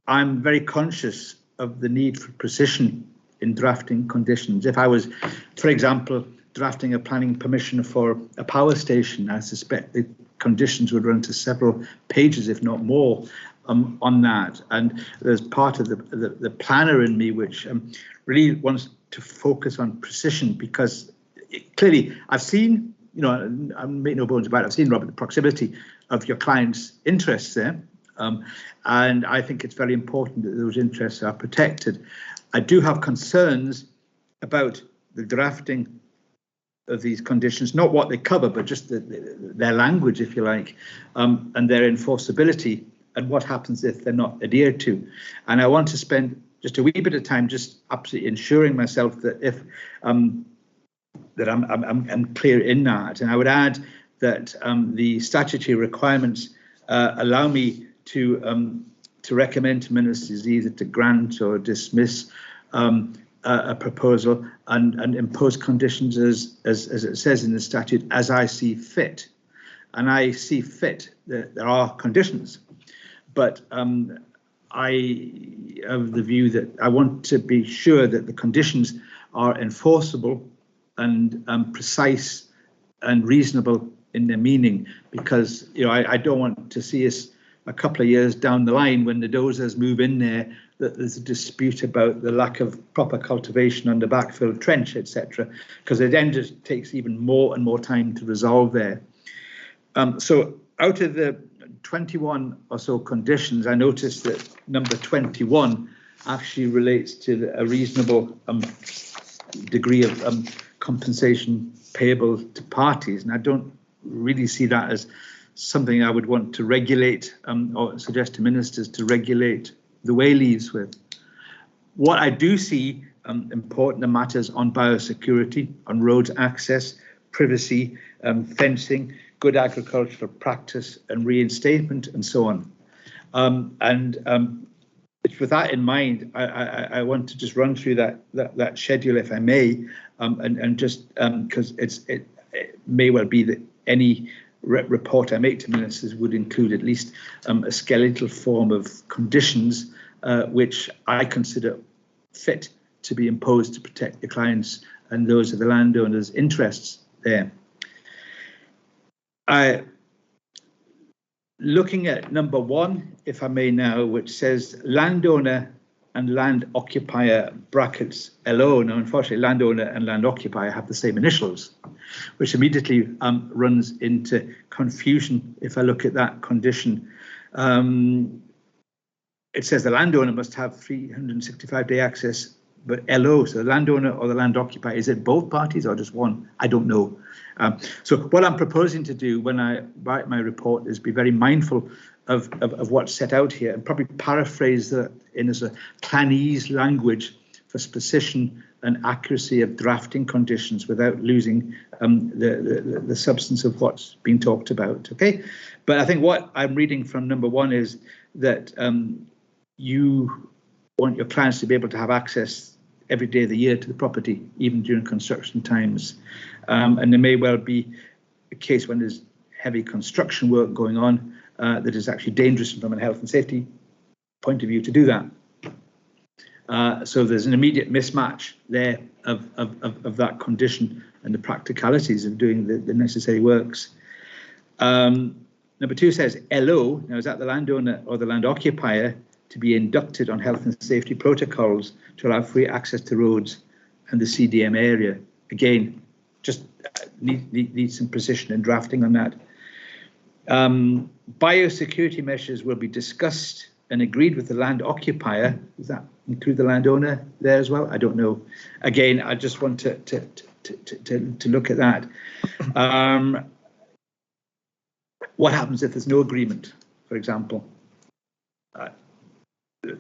I'm very conscious of the need for precision in drafting conditions. If I was, for example, drafting a planning permission for a power station, I suspect the conditions would run to several pages, if not more, on that. And there's part of the planner in me which really wants to focus on precision, because clearly I've seen, you know, I make no bones about it, I've seen, Robert, the proximity of your client's interests there. And I think it's very important that those interests are protected. I do have concerns about the drafting of these conditions, not what they cover, but just their language, if you like, and their enforceability, and what happens if they're not adhered to. And I want to spend just a wee bit of time just absolutely ensuring myself that if that I'm clear in that. And I would add that the statutory requirements allow me to recommend to ministers either to grant or dismiss a proposal and impose conditions as it says in the statute, as I see fit. And I see fit that there are conditions, but I have the view that I want to be sure that the conditions are enforceable and precise and reasonable in their meaning, because, you know, I don't want to see us a couple of years down the line when the dozers move in there that there's a dispute about the lack of proper cultivation on the backfill trench, etc., because it then just takes even more and more time to resolve there. So out of the 21 or so conditions, I noticed that number 21 actually relates to a reasonable degree of compensation payable to parties, and I don't really see that as something I would want to regulate or suggest to ministers to regulate the way leaves with. What I do see important are matters on biosecurity, on roads access, privacy, fencing, good agricultural practice and reinstatement and so on. With that in mind, I want to just run through that schedule, if I may, and just because it may well be that any report I make to ministers would include at least a skeletal form of conditions which I consider fit to be imposed to protect the clients and those of the landowners' interests there. Looking at number 1, if I may now, which says landowner and land occupier brackets LO. Now, unfortunately, landowner and land occupier have the same initials, which immediately runs into confusion if I look at that condition. It says the landowner must have 365-day access, but LO, so the landowner or the land occupier, is it both parties or just one? I don't know. So what I'm proposing to do when I write my report is be very mindful of what's set out here and probably paraphrase that in as a Clanese language for precision and accuracy of drafting conditions without losing the substance of what's being talked about. Okay, but I think what I'm reading from number 1 is that you want your clients to be able to have access every day of the year to the property, even during construction times. And there may well be a case when there's heavy construction work going on that is actually dangerous from a health and safety point of view to do that. So there's an immediate mismatch there of that condition and the practicalities of doing the necessary works. Number 2 says LO. Now, is that the landowner or the land occupier to be inducted on health and safety protocols to allow free access to roads and the CDM area? Again, just need some precision in drafting on that. Biosecurity measures will be discussed and agreed with the land occupier. Does that include the landowner there as well? I don't know. Again, I just want to look at that. What happens if there's no agreement, for example?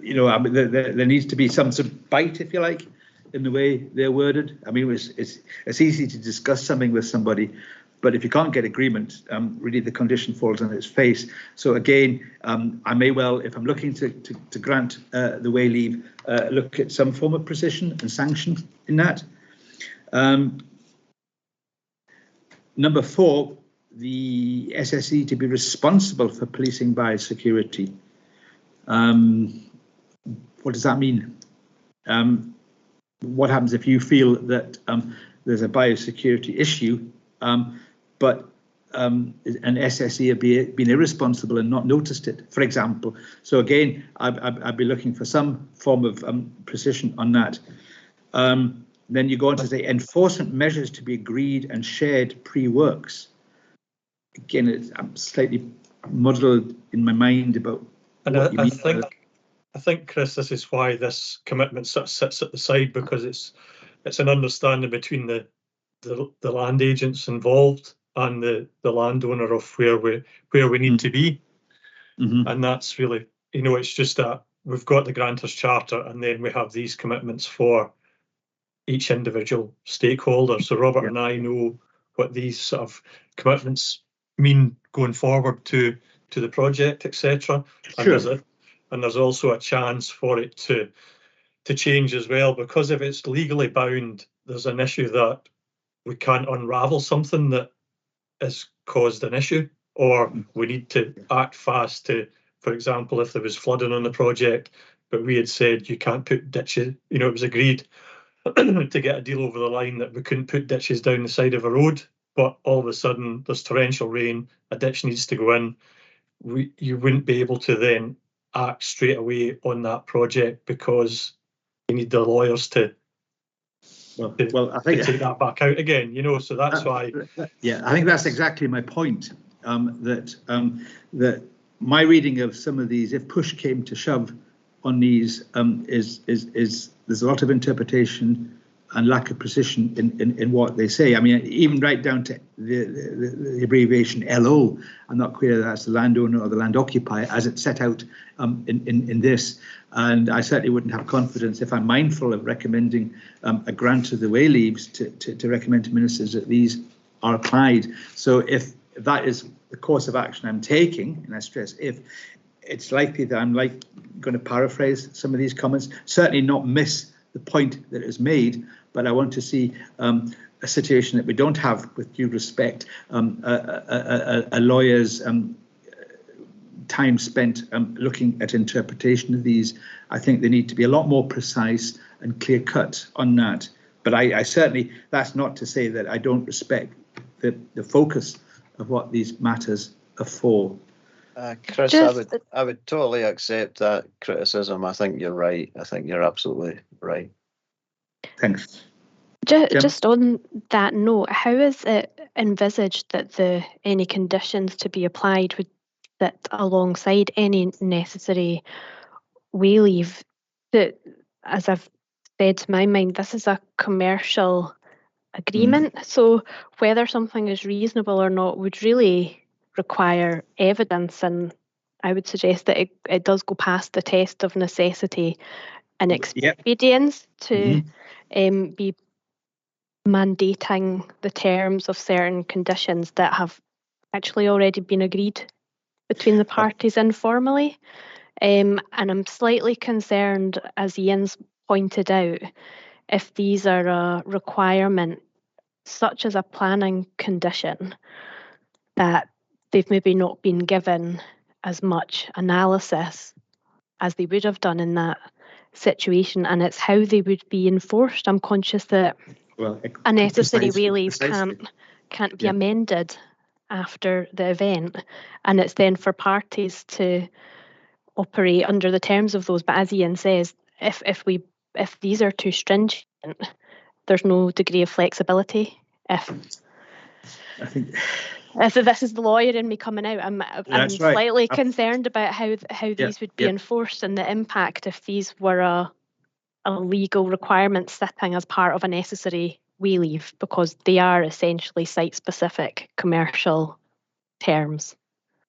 You know, I mean, there needs to be some sort of bite, if you like, in the way they're worded. I mean, it's easy to discuss something with somebody, but if you can't get agreement, really the condition falls on its face. So again, I may well, if I'm looking to grant the way leave, look at some form of precision and sanction in that. Number 4, the SSE to be responsible for policing biosecurity. What does that mean? What happens if you feel that there's a biosecurity issue, but an SSE have been irresponsible and not noticed it, for example? So again, I'd be looking for some form of precision on that. Then you go on to say enforcement measures to be agreed and shared pre-works. Again, I'm slightly muddled in my mind about what you mean. I think, Chris, this is why this commitment sort of sits at the side, because it's an understanding between the land agents involved and the landowner of where we need to be. Mm-hmm. And that's really, you know, it's just that we've got the Grantors Charter and then we have these commitments for each individual stakeholder. So Robert and I know what these sort of commitments mean going forward to the project, etc. Sure. And there's also a chance for it to change as well, because if it's legally bound, there's an issue that we can't unravel something that has caused an issue, or we need to act fast to, for example, if there was flooding on the project, but we had said you can't put ditches, you know, it was agreed to get a deal over the line that we couldn't put ditches down the side of a road, but all of a sudden there's torrential rain, a ditch needs to go in, you wouldn't be able to then act straight away on that project because you need the lawyers to I think take that back out again, you know. So that's why. Yeah, I think that's exactly my point. That my reading of some of these, if push came to shove on these, is there's a lot of interpretation and lack of precision in what they say. I mean, even right down to the abbreviation LO. I'm not clear that's the landowner or the land occupier as it's set out in this. And I certainly wouldn't have confidence, if I'm mindful of recommending a grant of the way leaves, to recommend to ministers that these are applied. So if that is the course of action I'm taking, and I stress if, it's likely that I'm going to paraphrase some of these comments, certainly not miss the point that is made, but I want to see a situation that we don't have, with due respect, a lawyer's time spent looking at interpretation of these. I think they need to be a lot more precise and clear cut on that. But I certainly, that's not to say that I don't respect the focus of what these matters are for. Chris, I would totally accept that criticism. I think you're right. I think you're absolutely right. Thanks. Just on that note, how is it envisaged that any conditions to be applied would sit alongside any necessary way leave? That, as I've said, to my mind, this is a commercial agreement. So whether something is reasonable or not would really require evidence, and I would suggest that it does go past the test of necessity and expedience to be mandating the terms of certain conditions that have actually already been agreed between the parties informally. And I'm slightly concerned, as Ian's pointed out, if these are a requirement, such as a planning condition, that they've maybe not been given as much analysis as they would have done in that situation, and it's how they would be enforced. I'm conscious that a necessary way leave can't be amended after the event, and it's then for parties to operate under the terms of those. But as Ian says, if these are too stringent, there's no degree of flexibility. I think so. This is the lawyer in me coming out. I'm slightly concerned about how these would be enforced, and the impact if these were a legal requirement sitting as part of a necessary way leave, because they are essentially site-specific commercial terms.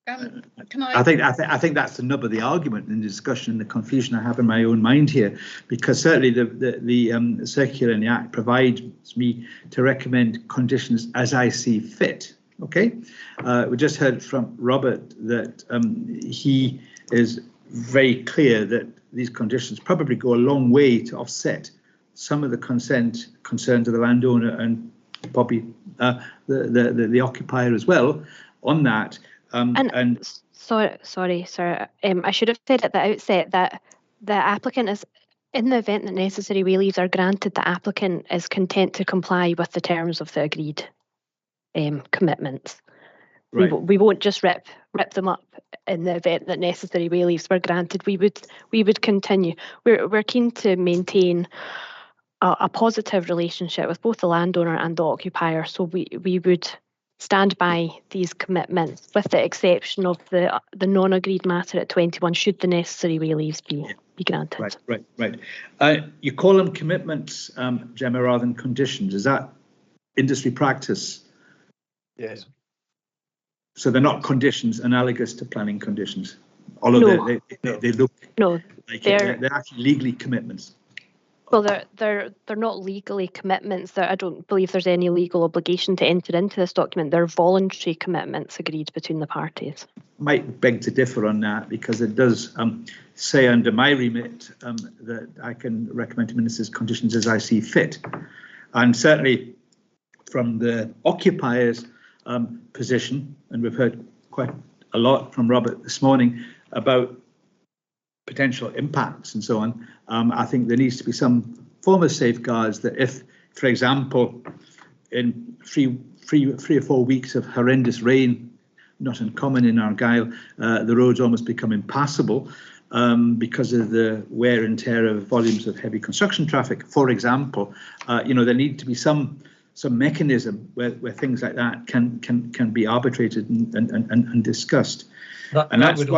I think that's the nub of the argument in the discussion and the confusion I have in my own mind here, because certainly the circular in the Act provides me to recommend conditions as I see fit. Okay, we just heard from Robert that he is very clear that these conditions probably go a long way to offset some of the concerns of the landowner and probably the occupier as well on that. Sorry, sir. I should have said at the outset that the applicant is, in the event that necessary way leaves are granted, the applicant is content to comply with the terms of the agreed commitments. Right. We won't just rip them up in the event that necessary way leaves were granted. We would continue. We're keen to maintain a positive relationship with both the landowner and the occupier. So we would stand by these commitments, with the exception of the non-agreed matter at 21, should the necessary way leaves be granted. Right. You call them commitments, Gemma, rather than conditions. Is that industry practice? Yes. So they're not conditions analogous to planning conditions, although they look like they're actually legally commitments. Well, they're not legally commitments. I don't believe there's any legal obligation to enter into this document. They're voluntary commitments agreed between the parties. Might beg to differ on that, because it does say under my remit that I can recommend to ministers conditions as I see fit, and certainly from the occupier's position, and we've heard quite a lot from Robert this morning about potential impacts and so on. I think there needs to be some form of safeguards that if, for example, in three or 4 weeks of horrendous rain, not uncommon in Argyll, the roads almost become impassable because of the wear and tear of volumes of heavy construction traffic, for example. There need to be some mechanism where things like that can be arbitrated and discussed. That would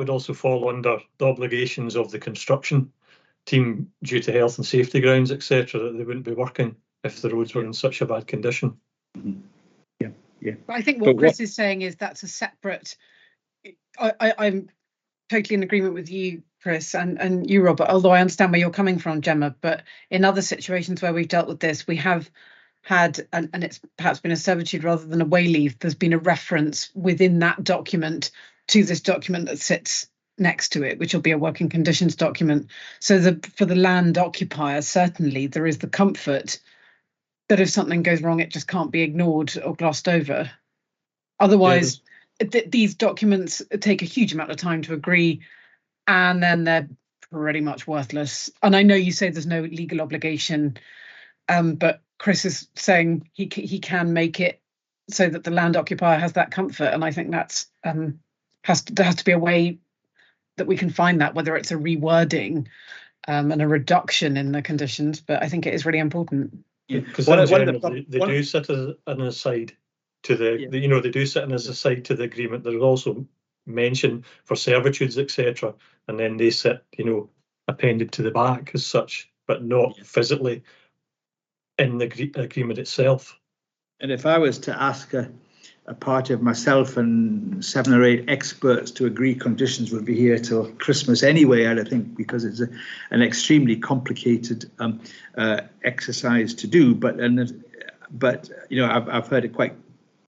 also fall under the obligations of the construction team due to health and safety grounds, etc., that they wouldn't be working if the roads were in such a bad condition. Yeah. But I think what Chris is saying is that's a separate. I'm totally in agreement with you, Chris, and you, Robert, although I understand where you're coming from, Gemma. But in other situations where we've dealt with this, we have had, and it's perhaps been a servitude rather than a way leave, there's been a reference within that document to this document that sits next to it, which will be a working conditions document. So for the land occupier, certainly there is the comfort that if something goes wrong, it just can't be ignored or glossed over. Otherwise, these documents take a huge amount of time to agree, and then they're pretty much worthless. And I know you say there's no legal obligation, but Chris is saying he can make it so that the land occupier has that comfort, and I think that's there has to be a way that we can find that, whether it's a rewording and a reduction in the conditions. But I think it is really important. Because in general, they do sit as an aside to the they do sit as a side to the agreement. There's also mention for servitudes, etc., and then they sit, appended to the back as such, but not physically in the agreement itself. And if I was to ask a party of myself and 7 or 8 experts to agree conditions, would be here till Christmas anyway, I think, because it's an extremely complicated exercise to do. But I've heard it quite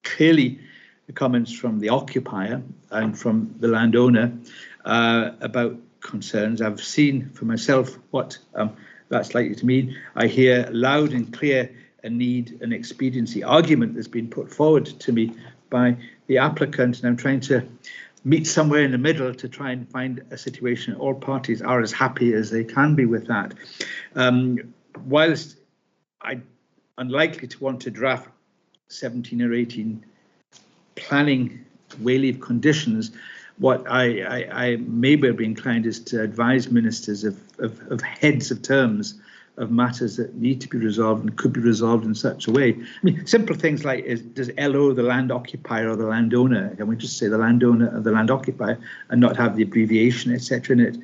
clearly, the comments from the occupier and from the landowner about concerns. I've seen for myself what that's likely to mean. I hear loud and clear a need, an expediency argument that's been put forward to me by the applicant, and I'm trying to meet somewhere in the middle to try and find a situation all parties are as happy as they can be with that. Whilst I'm unlikely to want to draft 17 or 18 planning way leave conditions, what I may well be inclined is to advise ministers of heads of terms of matters that need to be resolved and could be resolved in such a way. I mean, simple things like, does LO the land occupier or the landowner? Can we just say the landowner or the land occupier and not have the abbreviation, etc. in it?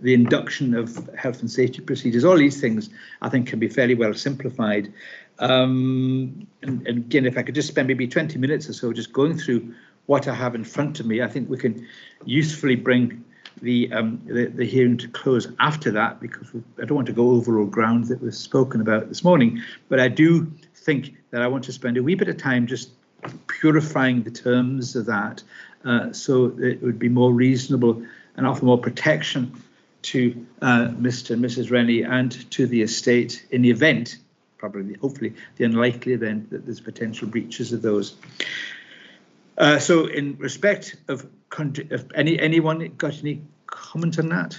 The induction of health and safety procedures, all these things I think can be fairly well simplified. And again, if I could just spend maybe 20 minutes or so just going through what I have in front of me, I think we can usefully bring the hearing to close after that, because I don't want to go over all ground that was spoken about this morning, but I do think that I want to spend a wee bit of time just purifying the terms of that, so that it would be more reasonable and offer more protection to Mr. and Mrs. Rennie and to the estate in the event, hopefully the unlikely event, that there's potential breaches of those. So in respect of anyone got any comment on that?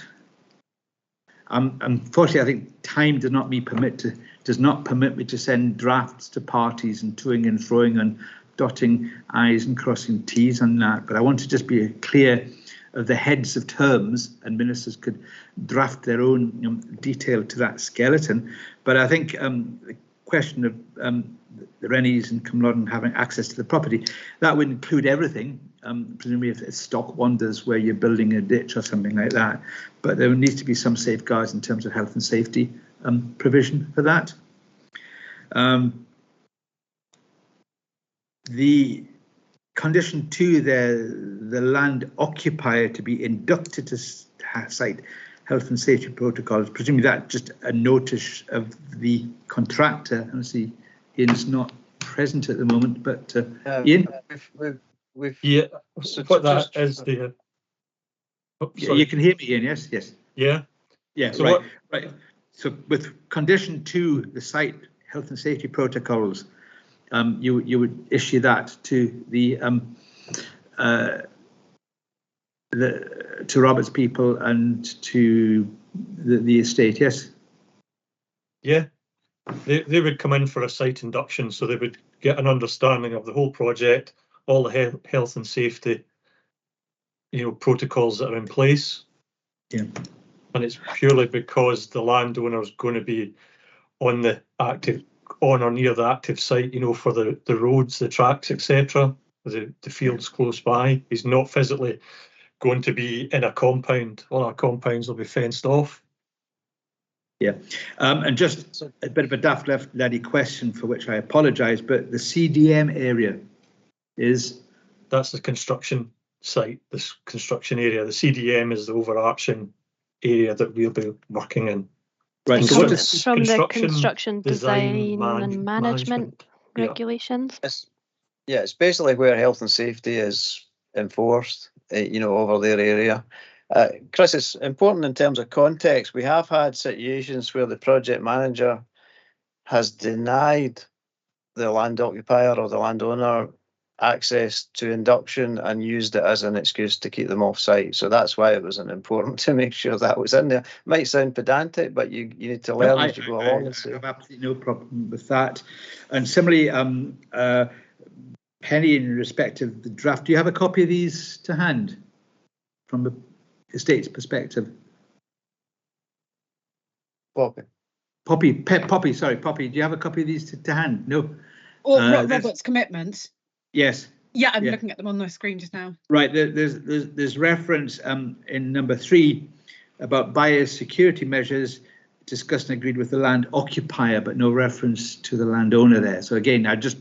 Unfortunately, I think time does not permit me to send drafts to parties and toing and froing and dotting I's and crossing T's on that. But I want to just be clear of the heads of terms, and ministers could draft their own detail to that skeleton. But I think the question of the Rennies and Cumlodden having access to the property, that would include everything, presumably if it's stock wanders where you're building a ditch or something like that. But there needs to be some safeguards in terms of health and safety provision for that. The condition 2 there, the land occupier to be inducted to site health and safety protocols, presumably that just a notice of the contractor. I see Ian's not present at the moment, but Ian? Yeah, so what that is the... Yeah, you can hear me, Ian, yes? Yes. Yeah. Yeah, so right. So with condition 2, the site health and safety protocols, you would issue that to to Robert's people and to the estate, yes? Yeah, they would come in for a site induction, so they would get an understanding of the whole project, all the health and safety, protocols that are in place. Yeah. And it's purely because the landowner is going to be on or near the active site, for the roads, the tracks, etc., the fields close by. He's not physically going to be in a compound. All our compounds will be fenced off. Yeah, and just a bit of a daft lady question for which I apologise, but the CDM area is? That's the construction site, this construction area. The CDM is the overarching area that we'll be working in. Right, so what is from the construction design and management regulations? It's basically where health and safety is enforced, over their area. Chris, it's important in terms of context. We have had situations where the project manager has denied the land occupier or the landowner access to induction and used it as an excuse to keep them off site. So that's why it was important to make sure that was in there. It might sound pedantic, but you need to learn as you go along. I have absolutely no problem with that. And similarly, Penny, in respect of the draft, do you have a copy of these to hand from the estate's perspective? Poppy, do you have a copy of these to hand? No. Or Robert's commitments. Yes. Yeah, I'm looking at them on the screen just now. Right, there's reference in number 3 about biosecurity measures discussed and agreed with the land occupier, but no reference to the landowner there. So again, I just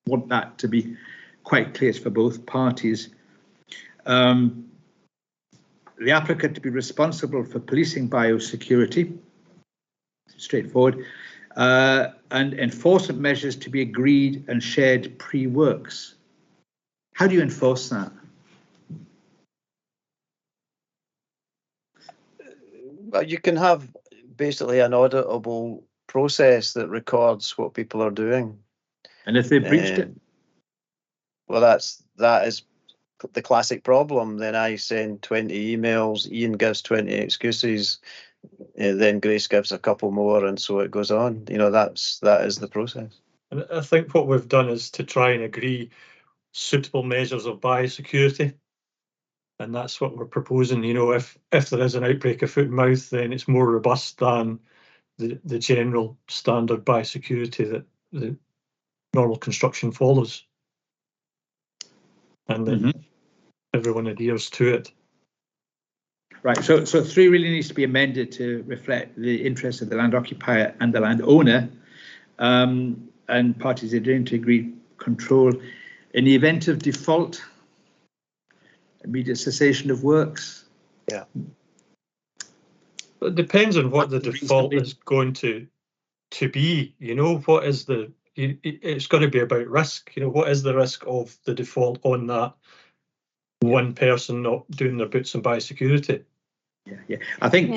want that to be quite clear for both parties. The applicant to be responsible for policing biosecurity, straightforward, and enforcement measures to be agreed and shared pre-works. How do you enforce that? Well, you can have basically an auditable process that records what people are doing. And if they breached it? Well, that is the classic problem. Then I send 20 emails, Ian gives 20 excuses, then Grace gives a couple more, and so it goes on. That is the process. And I think what we've done is to try and agree suitable measures of biosecurity. And that's what we're proposing. If there is an outbreak of foot and mouth, then it's more robust than the general standard biosecurity that the normal construction follows. And then everyone adheres to it. Right, so 3 really needs to be amended to reflect the interests of the land occupier and the landowner, and parties adhering to agreed control. In the event of default, immediate cessation of works. Yeah. It depends on what the default is going to be. What is it's going to be about risk. What is the risk of the default on that one person not doing their boots and biosecurity? Yeah. I think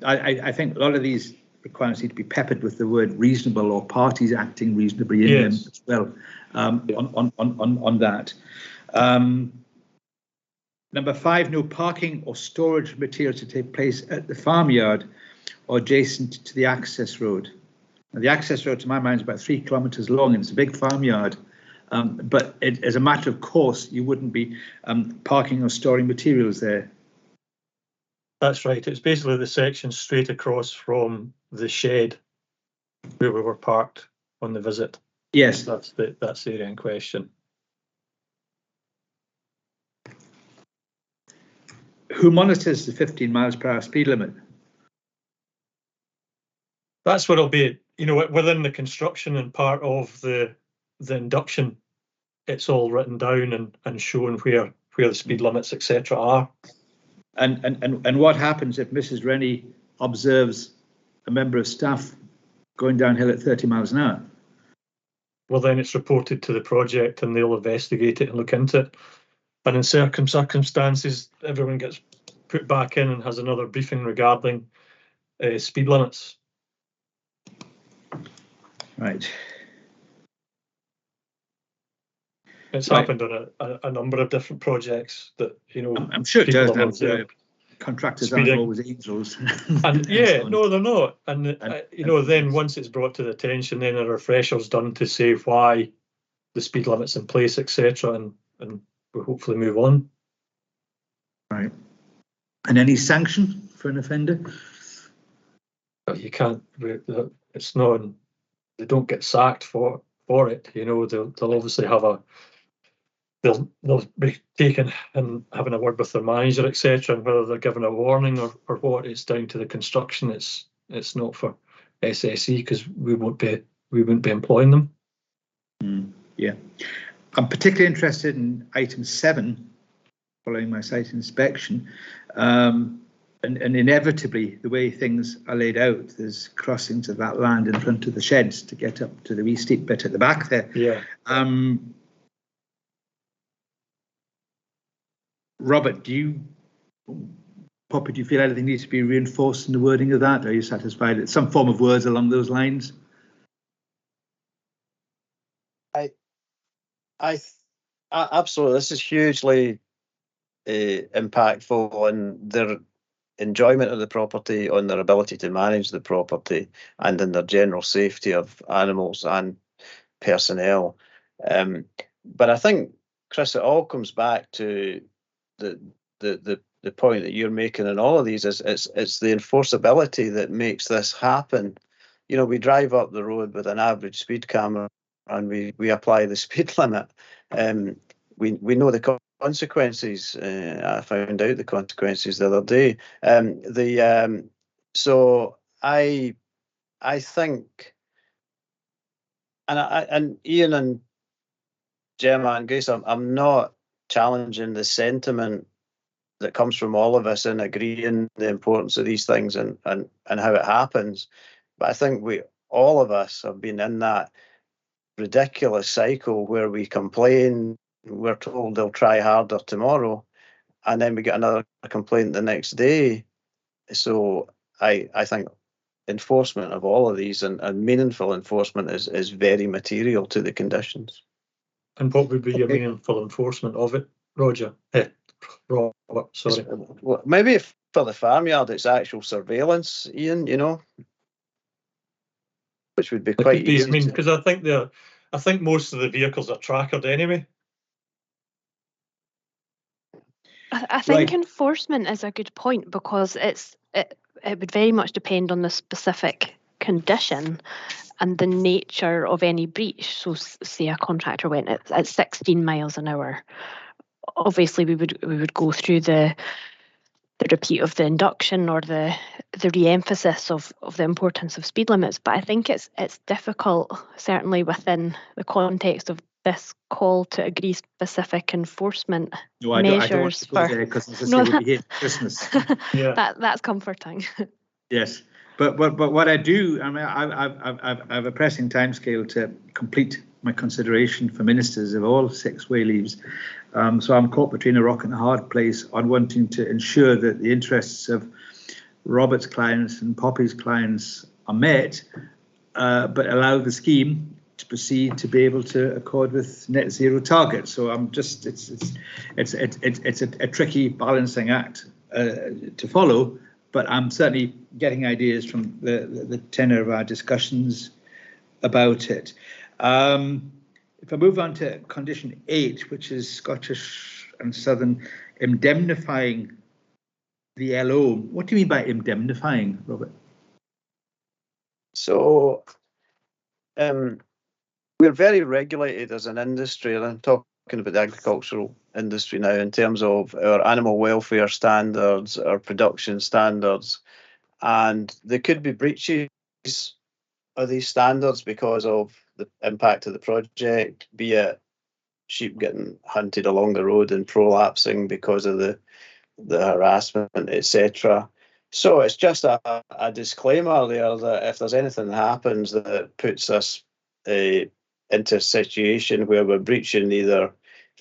I think a lot of these requirements need to be peppered with the word reasonable or parties acting reasonably in them as well. On that. Number 5, no parking or storage materials to take place at the farmyard or adjacent to the access road. Now, the access road, to my mind, is about 3 kilometres long, and it's a big farmyard. But as a matter of course, you wouldn't be parking or storing materials there. That's right. It's basically the section straight across from the shed where we were parked on the visit. Yes, that's the area in question. Who monitors the 15 miles per hour speed limit? That's what it'll be. Within the construction and part of the induction, it's all written down and shown where the speed limits, etc., are. And what happens if Mrs. Rennie observes a member of staff going downhill at 30 miles an hour? Well, then it's reported to the project and they'll investigate it and look into it. And in certain circumstances, everyone gets put back in and has another briefing regarding speed limits. Right. It's happened on a number of different projects that, I'm sure it does. Contractors aren't always angels. And no, they're not. And then once it's brought to the attention, then a refresher's done to say why the speed limit's in place, etc., and we'll hopefully move on. Right. And any sanction for an offender? You can't. It's not. They don't get sacked for it. They'll obviously have they'll be taken and having a word with their manager, etc., and whether they're given a warning or what. It's down to the construction. It's not for SSE because we wouldn't be employing them. Yeah, I'm particularly interested in item 7, following my site inspection, and inevitably the way things are laid out, there's crossings of that land in front of the sheds to get up to the wee steep bit at the back there. Yeah. Robert, Poppy, do you feel anything needs to be reinforced in the wording of that? Are you satisfied with some form of words along those lines? I absolutely. This is hugely impactful on their enjoyment of the property, on their ability to manage the property, and in their general safety of animals and personnel. But I think, Chris, it all comes back to the point that you're making in all of these is it's the enforceability that makes this happen. You know, we drive up the road with an average speed camera and we apply the speed limit. We know the consequences. I found out the consequences the other day. So I think, and Ian and Gemma and Grace, I'm not challenging the sentiment that comes from all of us in agreeing the importance of these things and how it happens. But I think all of us have been in that ridiculous cycle where we complain, we're told they'll try harder tomorrow, and then we get another complaint the next day. So I think enforcement of all of these and meaningful enforcement is very material to the conditions. And what would be your meaningful enforcement of it, Roger? Robert, sorry. Well, maybe for the farmyard, it's actual surveillance, Ian, you know, which would be quite easy. I mean, because I think most of the vehicles are trackered anyway. I think enforcement is a good point because it would very much depend on the specific condition and the nature of any breach. So say a contractor went at 16 miles an hour. Obviously we would go through the repeat of the induction or the re-emphasis of the importance of speed limits. But I think it's difficult, certainly within the context of this call, to agree specific enforcement measures. We'll be here for Christmas. Yeah. That's comforting. Yes, but what I do, I mean, I have a pressing timescale to complete my consideration for ministers of all 6 way leaves. So I'm caught between a rock and a hard place on wanting to ensure that the interests of Robert's clients and Poppy's clients are met, but allow the scheme to proceed to be able to accord with net zero targets. So I'm just it's a tricky balancing act to follow, but I'm certainly getting ideas from the tenor of our discussions about it. If I move on to condition 8, which is Scottish and Southern indemnifying the LO. What do you mean by indemnifying, Robert? So we're very regulated as an industry, and I'm talking about the agricultural industry now in terms of our animal welfare standards, our production standards, and there could be breaches of these standards because of the impact of the project, be it sheep getting hunted along the road and prolapsing because of the harassment, etc. So it's just a disclaimer there that if there's anything that happens that puts us into a situation where we're breaching either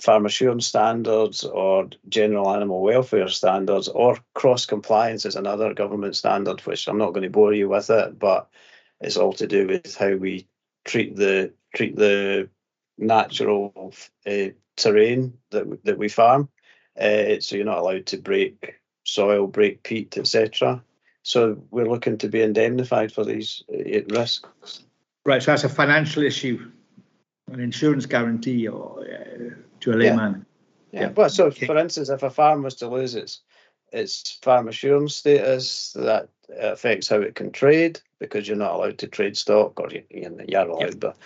farm assurance standards or general animal welfare standards, or cross compliance is another government standard, which I'm not going to bore you with it, but it's all to do with how we treat the natural terrain that we farm. So you're not allowed to break soil, break peat, etc. So we're looking to be indemnified for these risks. Right, so that's a financial issue, an insurance guarantee, or to a layman. Yeah. Well, so for instance, if a farm was to lose its farm assurance status, that affects how it can trade, because you're not allowed to trade stock, or you're allowed, but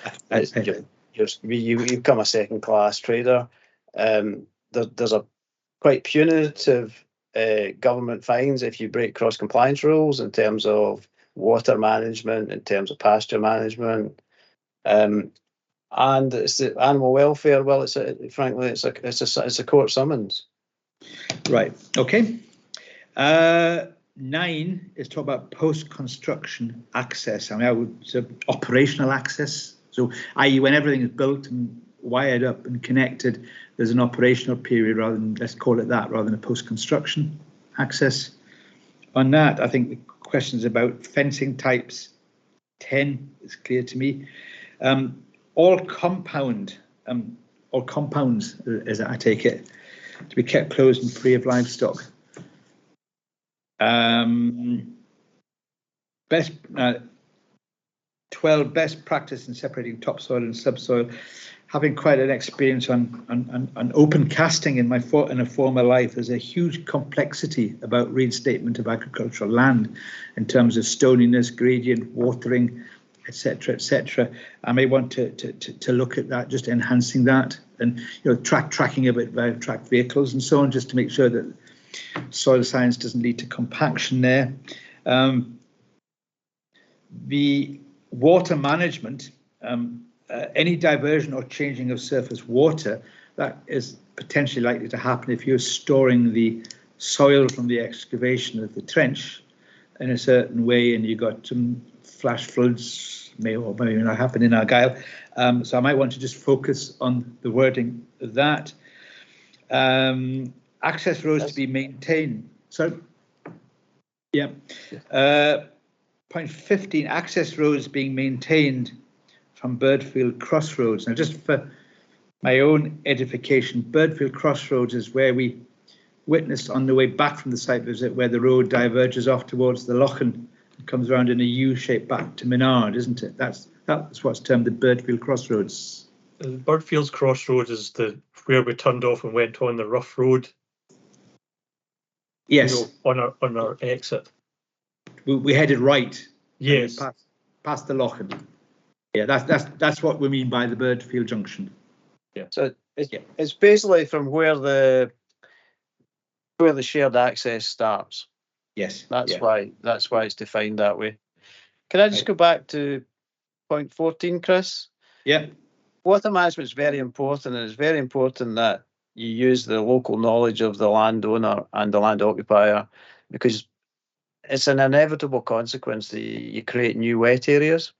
you become a second-class trader. There's a quite punitive government fines if you break cross-compliance rules in terms of water management, in terms of pasture management, and it's the animal welfare. Well, frankly, it's a court summons. Right. Okay. 9 is talk about post-construction access. I mean, I would say operational access. So, i.e., when everything is built and wired up and connected, there's an operational period rather than, let's call it that, rather than a post-construction access. On that, I think the questions about fencing types, 10 is clear to me. All compounds, as I take it, to be kept closed and free of livestock. 12, best practice in separating topsoil and subsoil. Having quite an experience on open casting in a former life, there's a huge complexity about reinstatement of agricultural land in terms of stoniness, gradient, watering, etc., etc. I may want to look at that, just enhancing that, and tracking a bit via tracked vehicles and so on, just to make sure that soil science doesn't lead to compaction there. The water management, any diversion or changing of surface water, that is potentially likely to happen if you're storing the soil from the excavation of the trench in a certain way, and you got some flash floods, may or may not happen in Argyll. So I might want to just focus on the wording of that. Access roads to be maintained. So, yeah. Point 15, access roads being maintained from Birdfield Crossroads. Now, just for my own edification, Birdfield Crossroads is where we witnessed on the way back from the site visit, where the road diverges off towards the Lochen and comes around in a U shape back to Minard, isn't it? That's what's termed the Birdfield Crossroads. Birdfield's Crossroads is where we turned off and went on the rough road. Yes. On our exit. We headed right. Yes. Past the Lochen. Yeah, that's what we mean by the Birdfield Junction. Yeah. So it's basically from where the shared access starts. Yes. That's why it's defined that way. Can I just go back to point 14, Chris? Yeah. Water management is very important, and it's very important that you use the local knowledge of the landowner and the land occupier, because it's an inevitable consequence that you create new wet areas.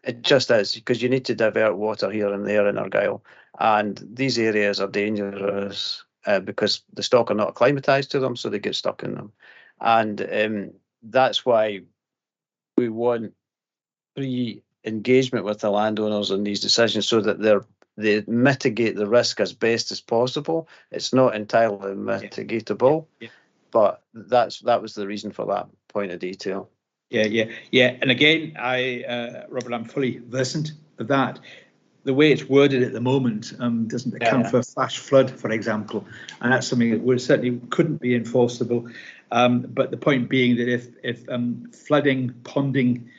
It just is, because you need to divert water here and there in Argyll, and these areas are dangerous because the stock are not acclimatised to them, so they get stuck in them, and that's why we want pre-engagement with the landowners in these decisions, so that they mitigate the risk as best as possible. It's not entirely mitigatable, but that was the reason for that point of detail. Yeah. And again, Robert, I'm fully versant of that. The way it's worded at the moment doesn't account for a flash flood, for example, and that's something that certainly couldn't be enforceable. But the point being that if flooding, ponding,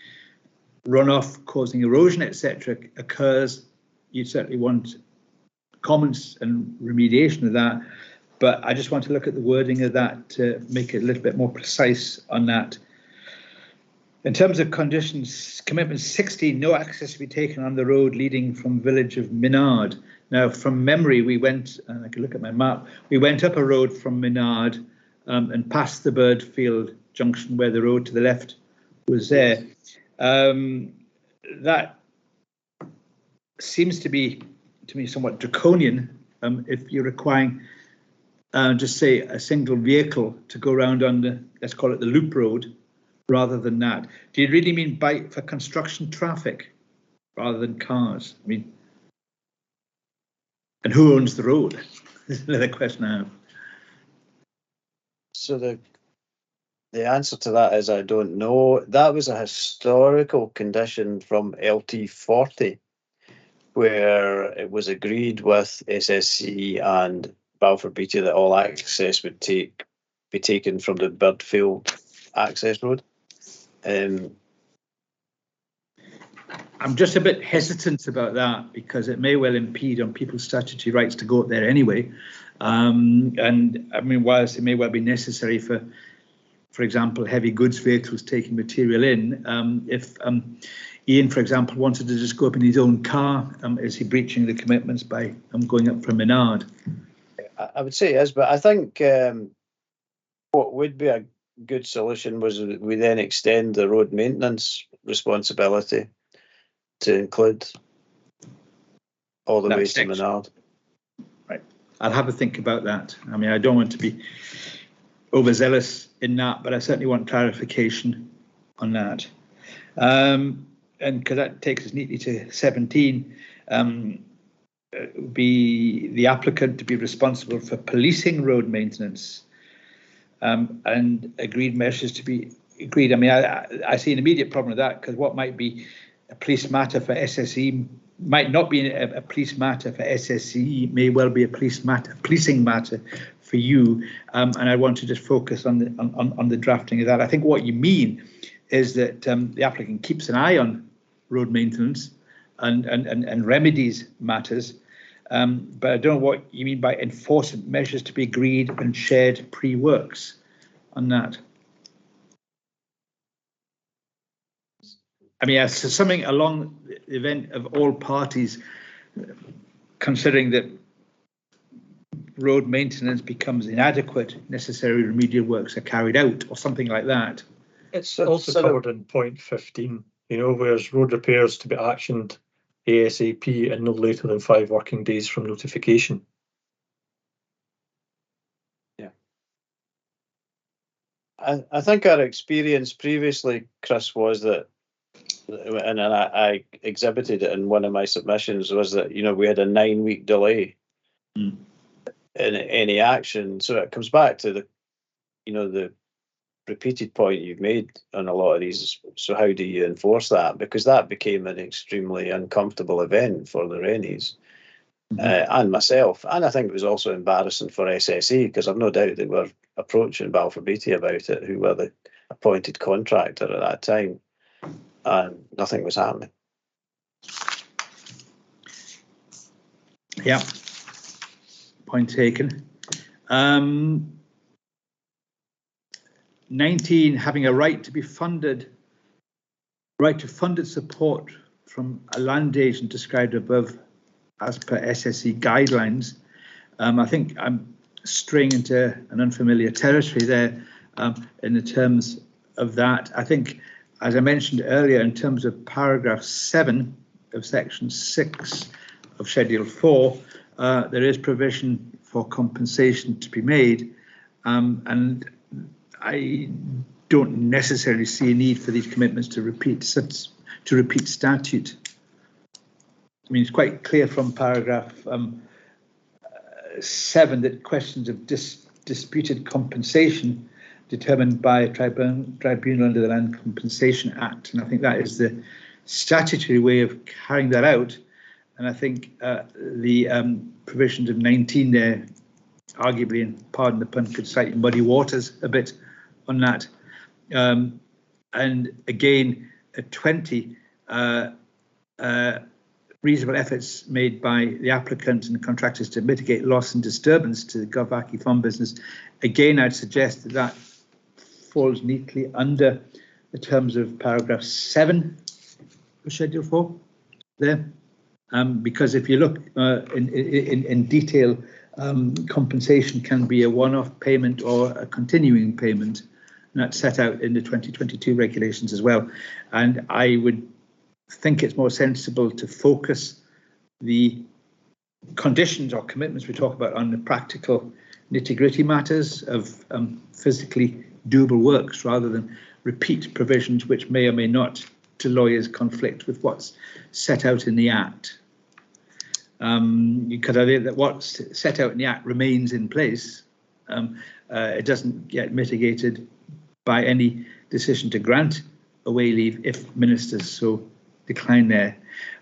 runoff causing erosion, etc., occurs, you certainly want comments and remediation of that. But I just want to look at the wording of that to make it a little bit more precise on that. In terms of conditions, commitment 16, no access to be taken on the road leading from village of Minard. Now, from memory, we went, and I can look at my map, we went up a road from Minard and past the Birdfield Junction where the road to the left was there. That seems to be, to me, somewhat draconian if you're requiring just say a single vehicle to go around on the, let's call it the loop road, rather than that. Do you really mean for construction traffic rather than cars? I mean, and who owns the road? This is another question I have. So the answer to that is I don't know. That was a historical condition from LT40, where it was agreed with SSC and Balfour Beatty that all access would be taken from the Birdfield access road. I'm just a bit hesitant about that because it may well impede on people's statutory rights to go up there anyway. And I mean, whilst it may well be necessary for example, heavy goods vehicles taking material in, if Ian, for example, wanted to just go up in his own car, is he breaching the commitments by going up from Menard? I would say it is, but I think what would be a good solution was we then extend the road maintenance responsibility to include all the way to Menard. Right. I'll have a think about that. I mean, I don't want to be overzealous in that, but I certainly want clarification on that. And because that takes us neatly to 17, be the applicant to be responsible for policing road maintenance, and agreed measures to be agreed. I mean, I see an immediate problem with that, because what might be a police matter for SSE might not be a police matter for SSE, may well be a policing matter for you. And I want to just focus on the drafting of that. I think what you mean is that the applicant keeps an eye on road maintenance and remedies matters, but I don't know what you mean by enforcement measures to be agreed and shared pre-works on that. I mean, so something along the event of all parties considering that road maintenance becomes inadequate, necessary remedial works are carried out, or something like that. It's also covered in point 15, you know, whereas road repairs to be actioned ASAP and no later than 5 working days from notification. Yeah. I think our experience previously, Chris, was that, and I exhibited it in one of my submissions, was that, you know, we had a 9-week delay in any action. So it comes back to the, you know, the repeated point you've made on a lot of these. So how do you enforce that? Because that became an extremely uncomfortable event for the Rennies and myself. And I think it was also embarrassing for SSE, because I've no doubt they were approaching Balfour Beatty about it, who were the appointed contractor at that time, and nothing was happening. Yeah, point taken. 19, having a right to be funded, right to funded support from a land agent described above as per SSE guidelines. I think I'm straying into an unfamiliar territory there in the terms of that. I think, as I mentioned earlier, in terms of paragraph 7 of section 6 of schedule 4, there is provision for compensation to be made, and I don't necessarily see a need for these commitments to repeat statute. I mean, it's quite clear from paragraph 7 that questions of disputed compensation determined by a tribunal under the Land Compensation Act, and I think that is the statutory way of carrying that out. And I think the provisions of 19 there, arguably, and pardon the pun, could slightly muddy waters a bit on that. And again, at 20, reasonable efforts made by the applicant and the contractors to mitigate loss and disturbance to the Garvachy farm business. Again, I'd suggest that that falls neatly under the terms of paragraph 7 of schedule 4 there. Because if you look in detail, compensation can be a one-off payment or a continuing payment, and that's set out in the 2022 regulations as well. And I would think it's more sensible to focus the conditions or commitments we talk about on the practical nitty-gritty matters of physically doable works, rather than repeat provisions which may or may not, to lawyers, conflict with what's set out in the Act. Because I think that what's set out in the Act remains in place. It doesn't get mitigated by any decision to grant away leave if ministers so decline there.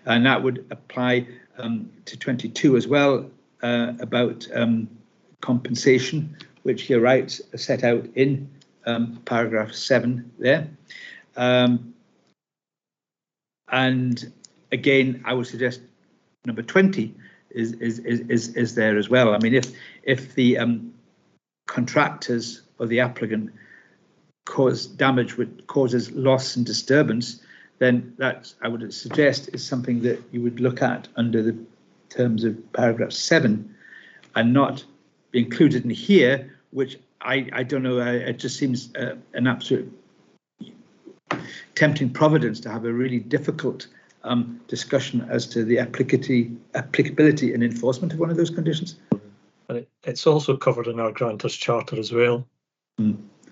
And that would apply to 22 as well, about compensation, which you're right, set out in paragraph 7 there. And again, I would suggest number 20 is there as well. I mean, if the contractors or the applicant cause damage which causes loss and disturbance, then that, I would suggest, is something that you would look at under the terms of paragraph 7 and not be included in here, which I don't know, it just seems an absolute tempting providence to have a really difficult discussion as to the applicability and enforcement of one of those conditions. And it's also covered in our Grantors Charter as well.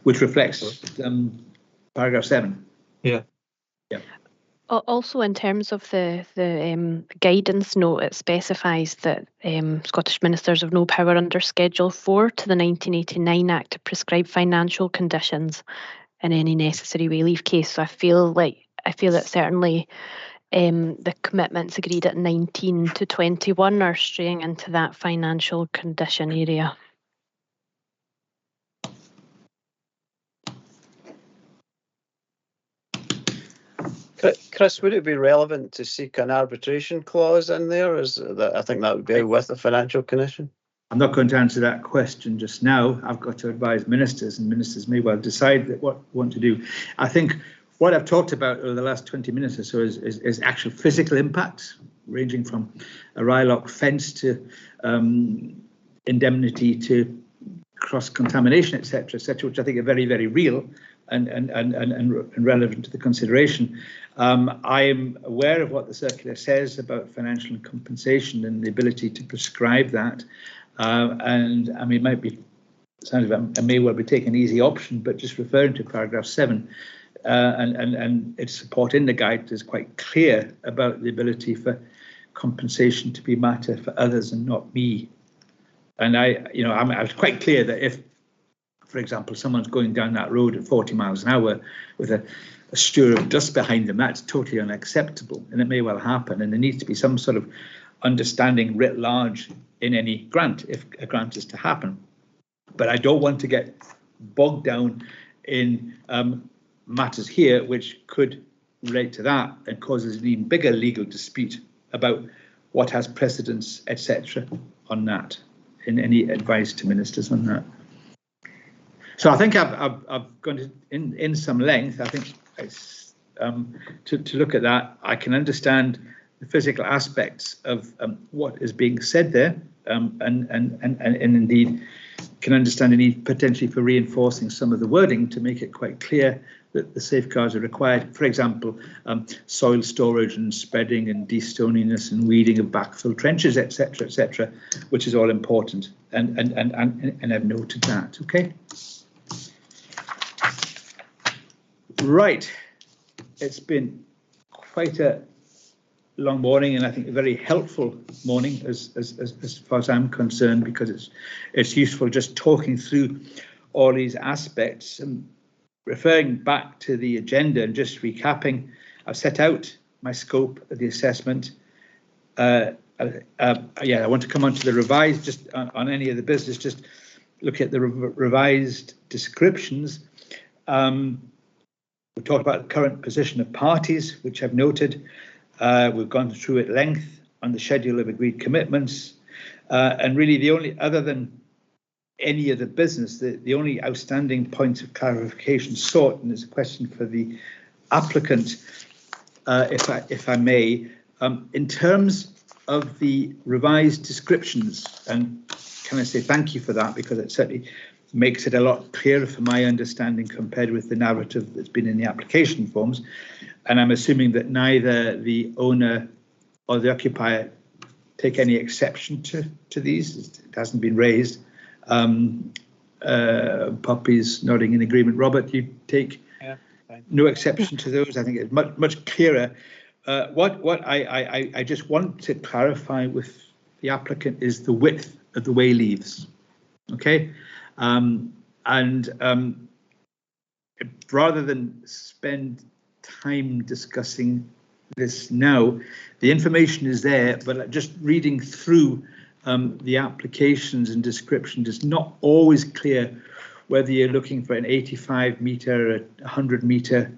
Which reflects paragraph 7. Yeah. Yeah. Also, in terms of the guidance note, it specifies that Scottish ministers have no power under Schedule 4 to the 1989 Act to prescribe financial conditions in any necessary way leave case. So I feel that certainly the commitments agreed at 19 to 21 are straying into that financial condition area. Chris, would it be relevant to seek an arbitration clause in there? I think that would be with the financial condition. I'm not going to answer that question just now. I've got to advise ministers, and ministers may well decide what they want to do. I think what I've talked about over the last 20 minutes or so is actual physical impacts, ranging from a Rylock fence to indemnity to cross-contamination, etc., which I think are very, very real and relevant to the consideration. I am aware of what the circular says about financial compensation and the ability to prescribe that. And I mean, I may well be taking an easy option, but just referring to paragraph 7 and its support in the guide is quite clear about the ability for compensation to be a matter for others and not me. And I was quite clear that if, for example, someone's going down that road at 40 miles an hour with a stew of dust behind them, that's totally unacceptable, and it may well happen. And there needs to be some sort of understanding writ large in any grant, if a grant is to happen. But I don't want to get bogged down in matters here which could relate to that and causes an even bigger legal dispute about what has precedence, etc., on that. In any advice to ministers on that. So I think I've gone to, in some length. I think to look at that, I can understand the physical aspects of what is being said there, and indeed can understand the need potentially for reinforcing some of the wording to make it quite clear that the safeguards are required. For example, soil storage and spreading and destoniness and weeding of backfill trenches, etc., which is all important. And I've noted that. Okay. Right. It's been quite a long morning, and I think a very helpful morning as far as I'm concerned, because it's useful just talking through all these aspects. And referring back to the agenda and just recapping, I've set out my scope of the assessment. I want to come on to the revised, just on any of the business, just look at the revised descriptions. We talked about the current position of parties, which I've noted. We've gone through at length on the schedule of agreed commitments. And really the only, other than any of the business, the only outstanding points of clarification sought, and it's a question for the applicant, if I may, in terms of the revised descriptions, and can I say thank you for that, because it certainly makes it a lot clearer for my understanding compared with the narrative that's been in the application forms. And I'm assuming that neither the owner or the occupier take any exception to these. It hasn't been raised. Poppy's nodding in agreement. Robert, you take no exception to those. I think it's much clearer. What I just want to clarify with the applicant is the width of the way leaves. Okay, rather than spend time discussing this now, the information is there, but just reading through the applications and description is not always clear whether you're looking for an 85 metre, a 100 metre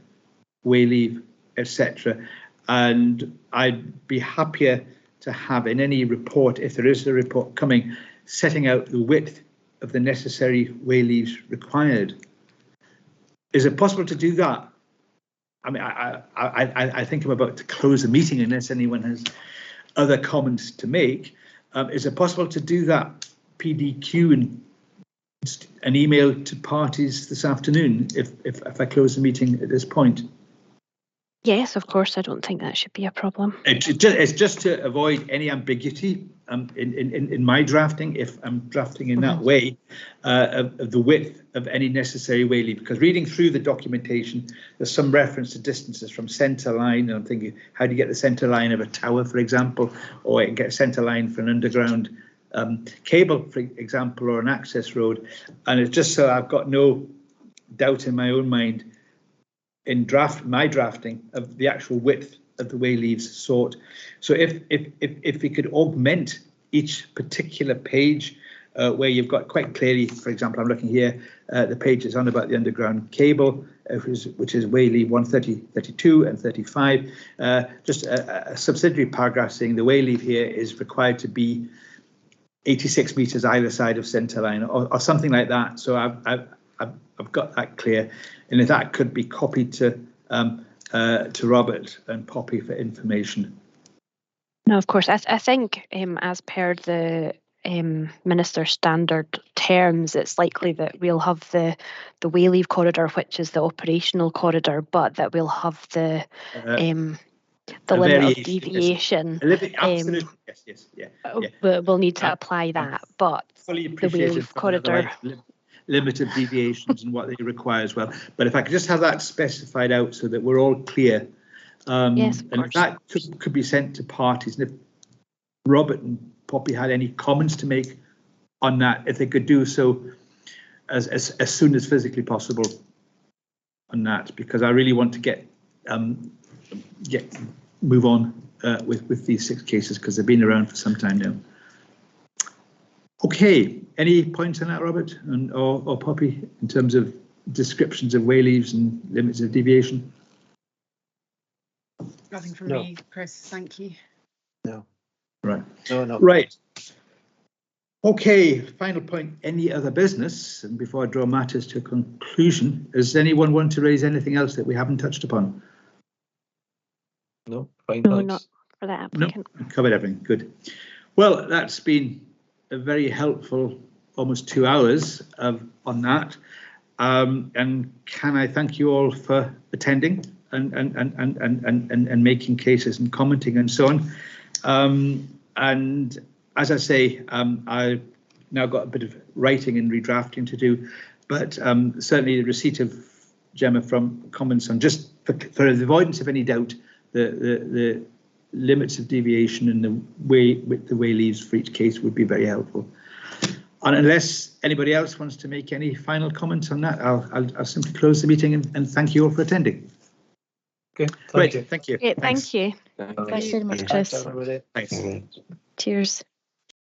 way leave, etc. And I'd be happier to have in any report, if there is a report coming, setting out the width of the necessary way leaves required. Is it possible to do that? I mean, I think I'm about to close the meeting unless anyone has other comments to make. Is it possible to do that PDQ and an email to parties this afternoon if I close the meeting at this point? Yes, of course. I don't think that should be a problem. It's just to avoid any ambiguity in my drafting, if I'm drafting in that way, of the width of any necessary way leave. Because reading through the documentation, there's some reference to distances from centre line. And I'm thinking, how do you get the centre line of a tower, for example, or get a centre line for an underground cable, for example, or an access road. And it's just so I've got no doubt in my own mind in my drafting of the actual width of the way leaves sought. So if we could augment each particular page where you've got quite clearly, for example, I'm looking here, the page is on about the underground cable, which is way leave 130, 32 and 35. Just a subsidiary paragraph saying the way leave here is required to be 86 metres either side of centre line, or something like that. So I've got that clear, and if that could be copied to Robert and Poppy for information. No, of course. I think as per the Minister standard terms, it's likely that we'll have the way leave corridor, which is the operational corridor, but that we'll have the limit of deviation. Yes. Absolutely, yes, yeah. We'll need to apply that, but fully the way leave corridor. Limit of deviations and what they require as well. But if I could just have that specified out so that we're all clear. Yes, and if that could be sent to parties, and if Robert and Poppy had any comments to make on that, if they could do so as soon as physically possible on that, because I really want to move on with these 6 cases, because they've been around for some time now. Okay, any points on that, Robert or Poppy, in terms of descriptions of way leaves and limits of deviation? Nothing from me, Chris. Thank you. No. Right. No. Right. Okay, final point, any other business? And before I draw matters to a conclusion, does anyone want to raise anything else that we haven't touched upon? No, fine, No, thanks. not for the applicant. No, covered everything, good. Well, that's been a very helpful almost 2 hours on that. And can I thank you all for attending and making cases and commenting and so on. And as I say, I've now got a bit of writing and redrafting to do, but certainly the receipt of Gemma from comments on, just for the avoidance of any doubt, the limits of deviation and the way leaves for each case would be very helpful. And unless anybody else wants to make any final comments on that, I'll simply close the meeting and thank you all for attending. Okay, thank you. Great, thank you. Thanks very much, Chris. Thanks. Cheers.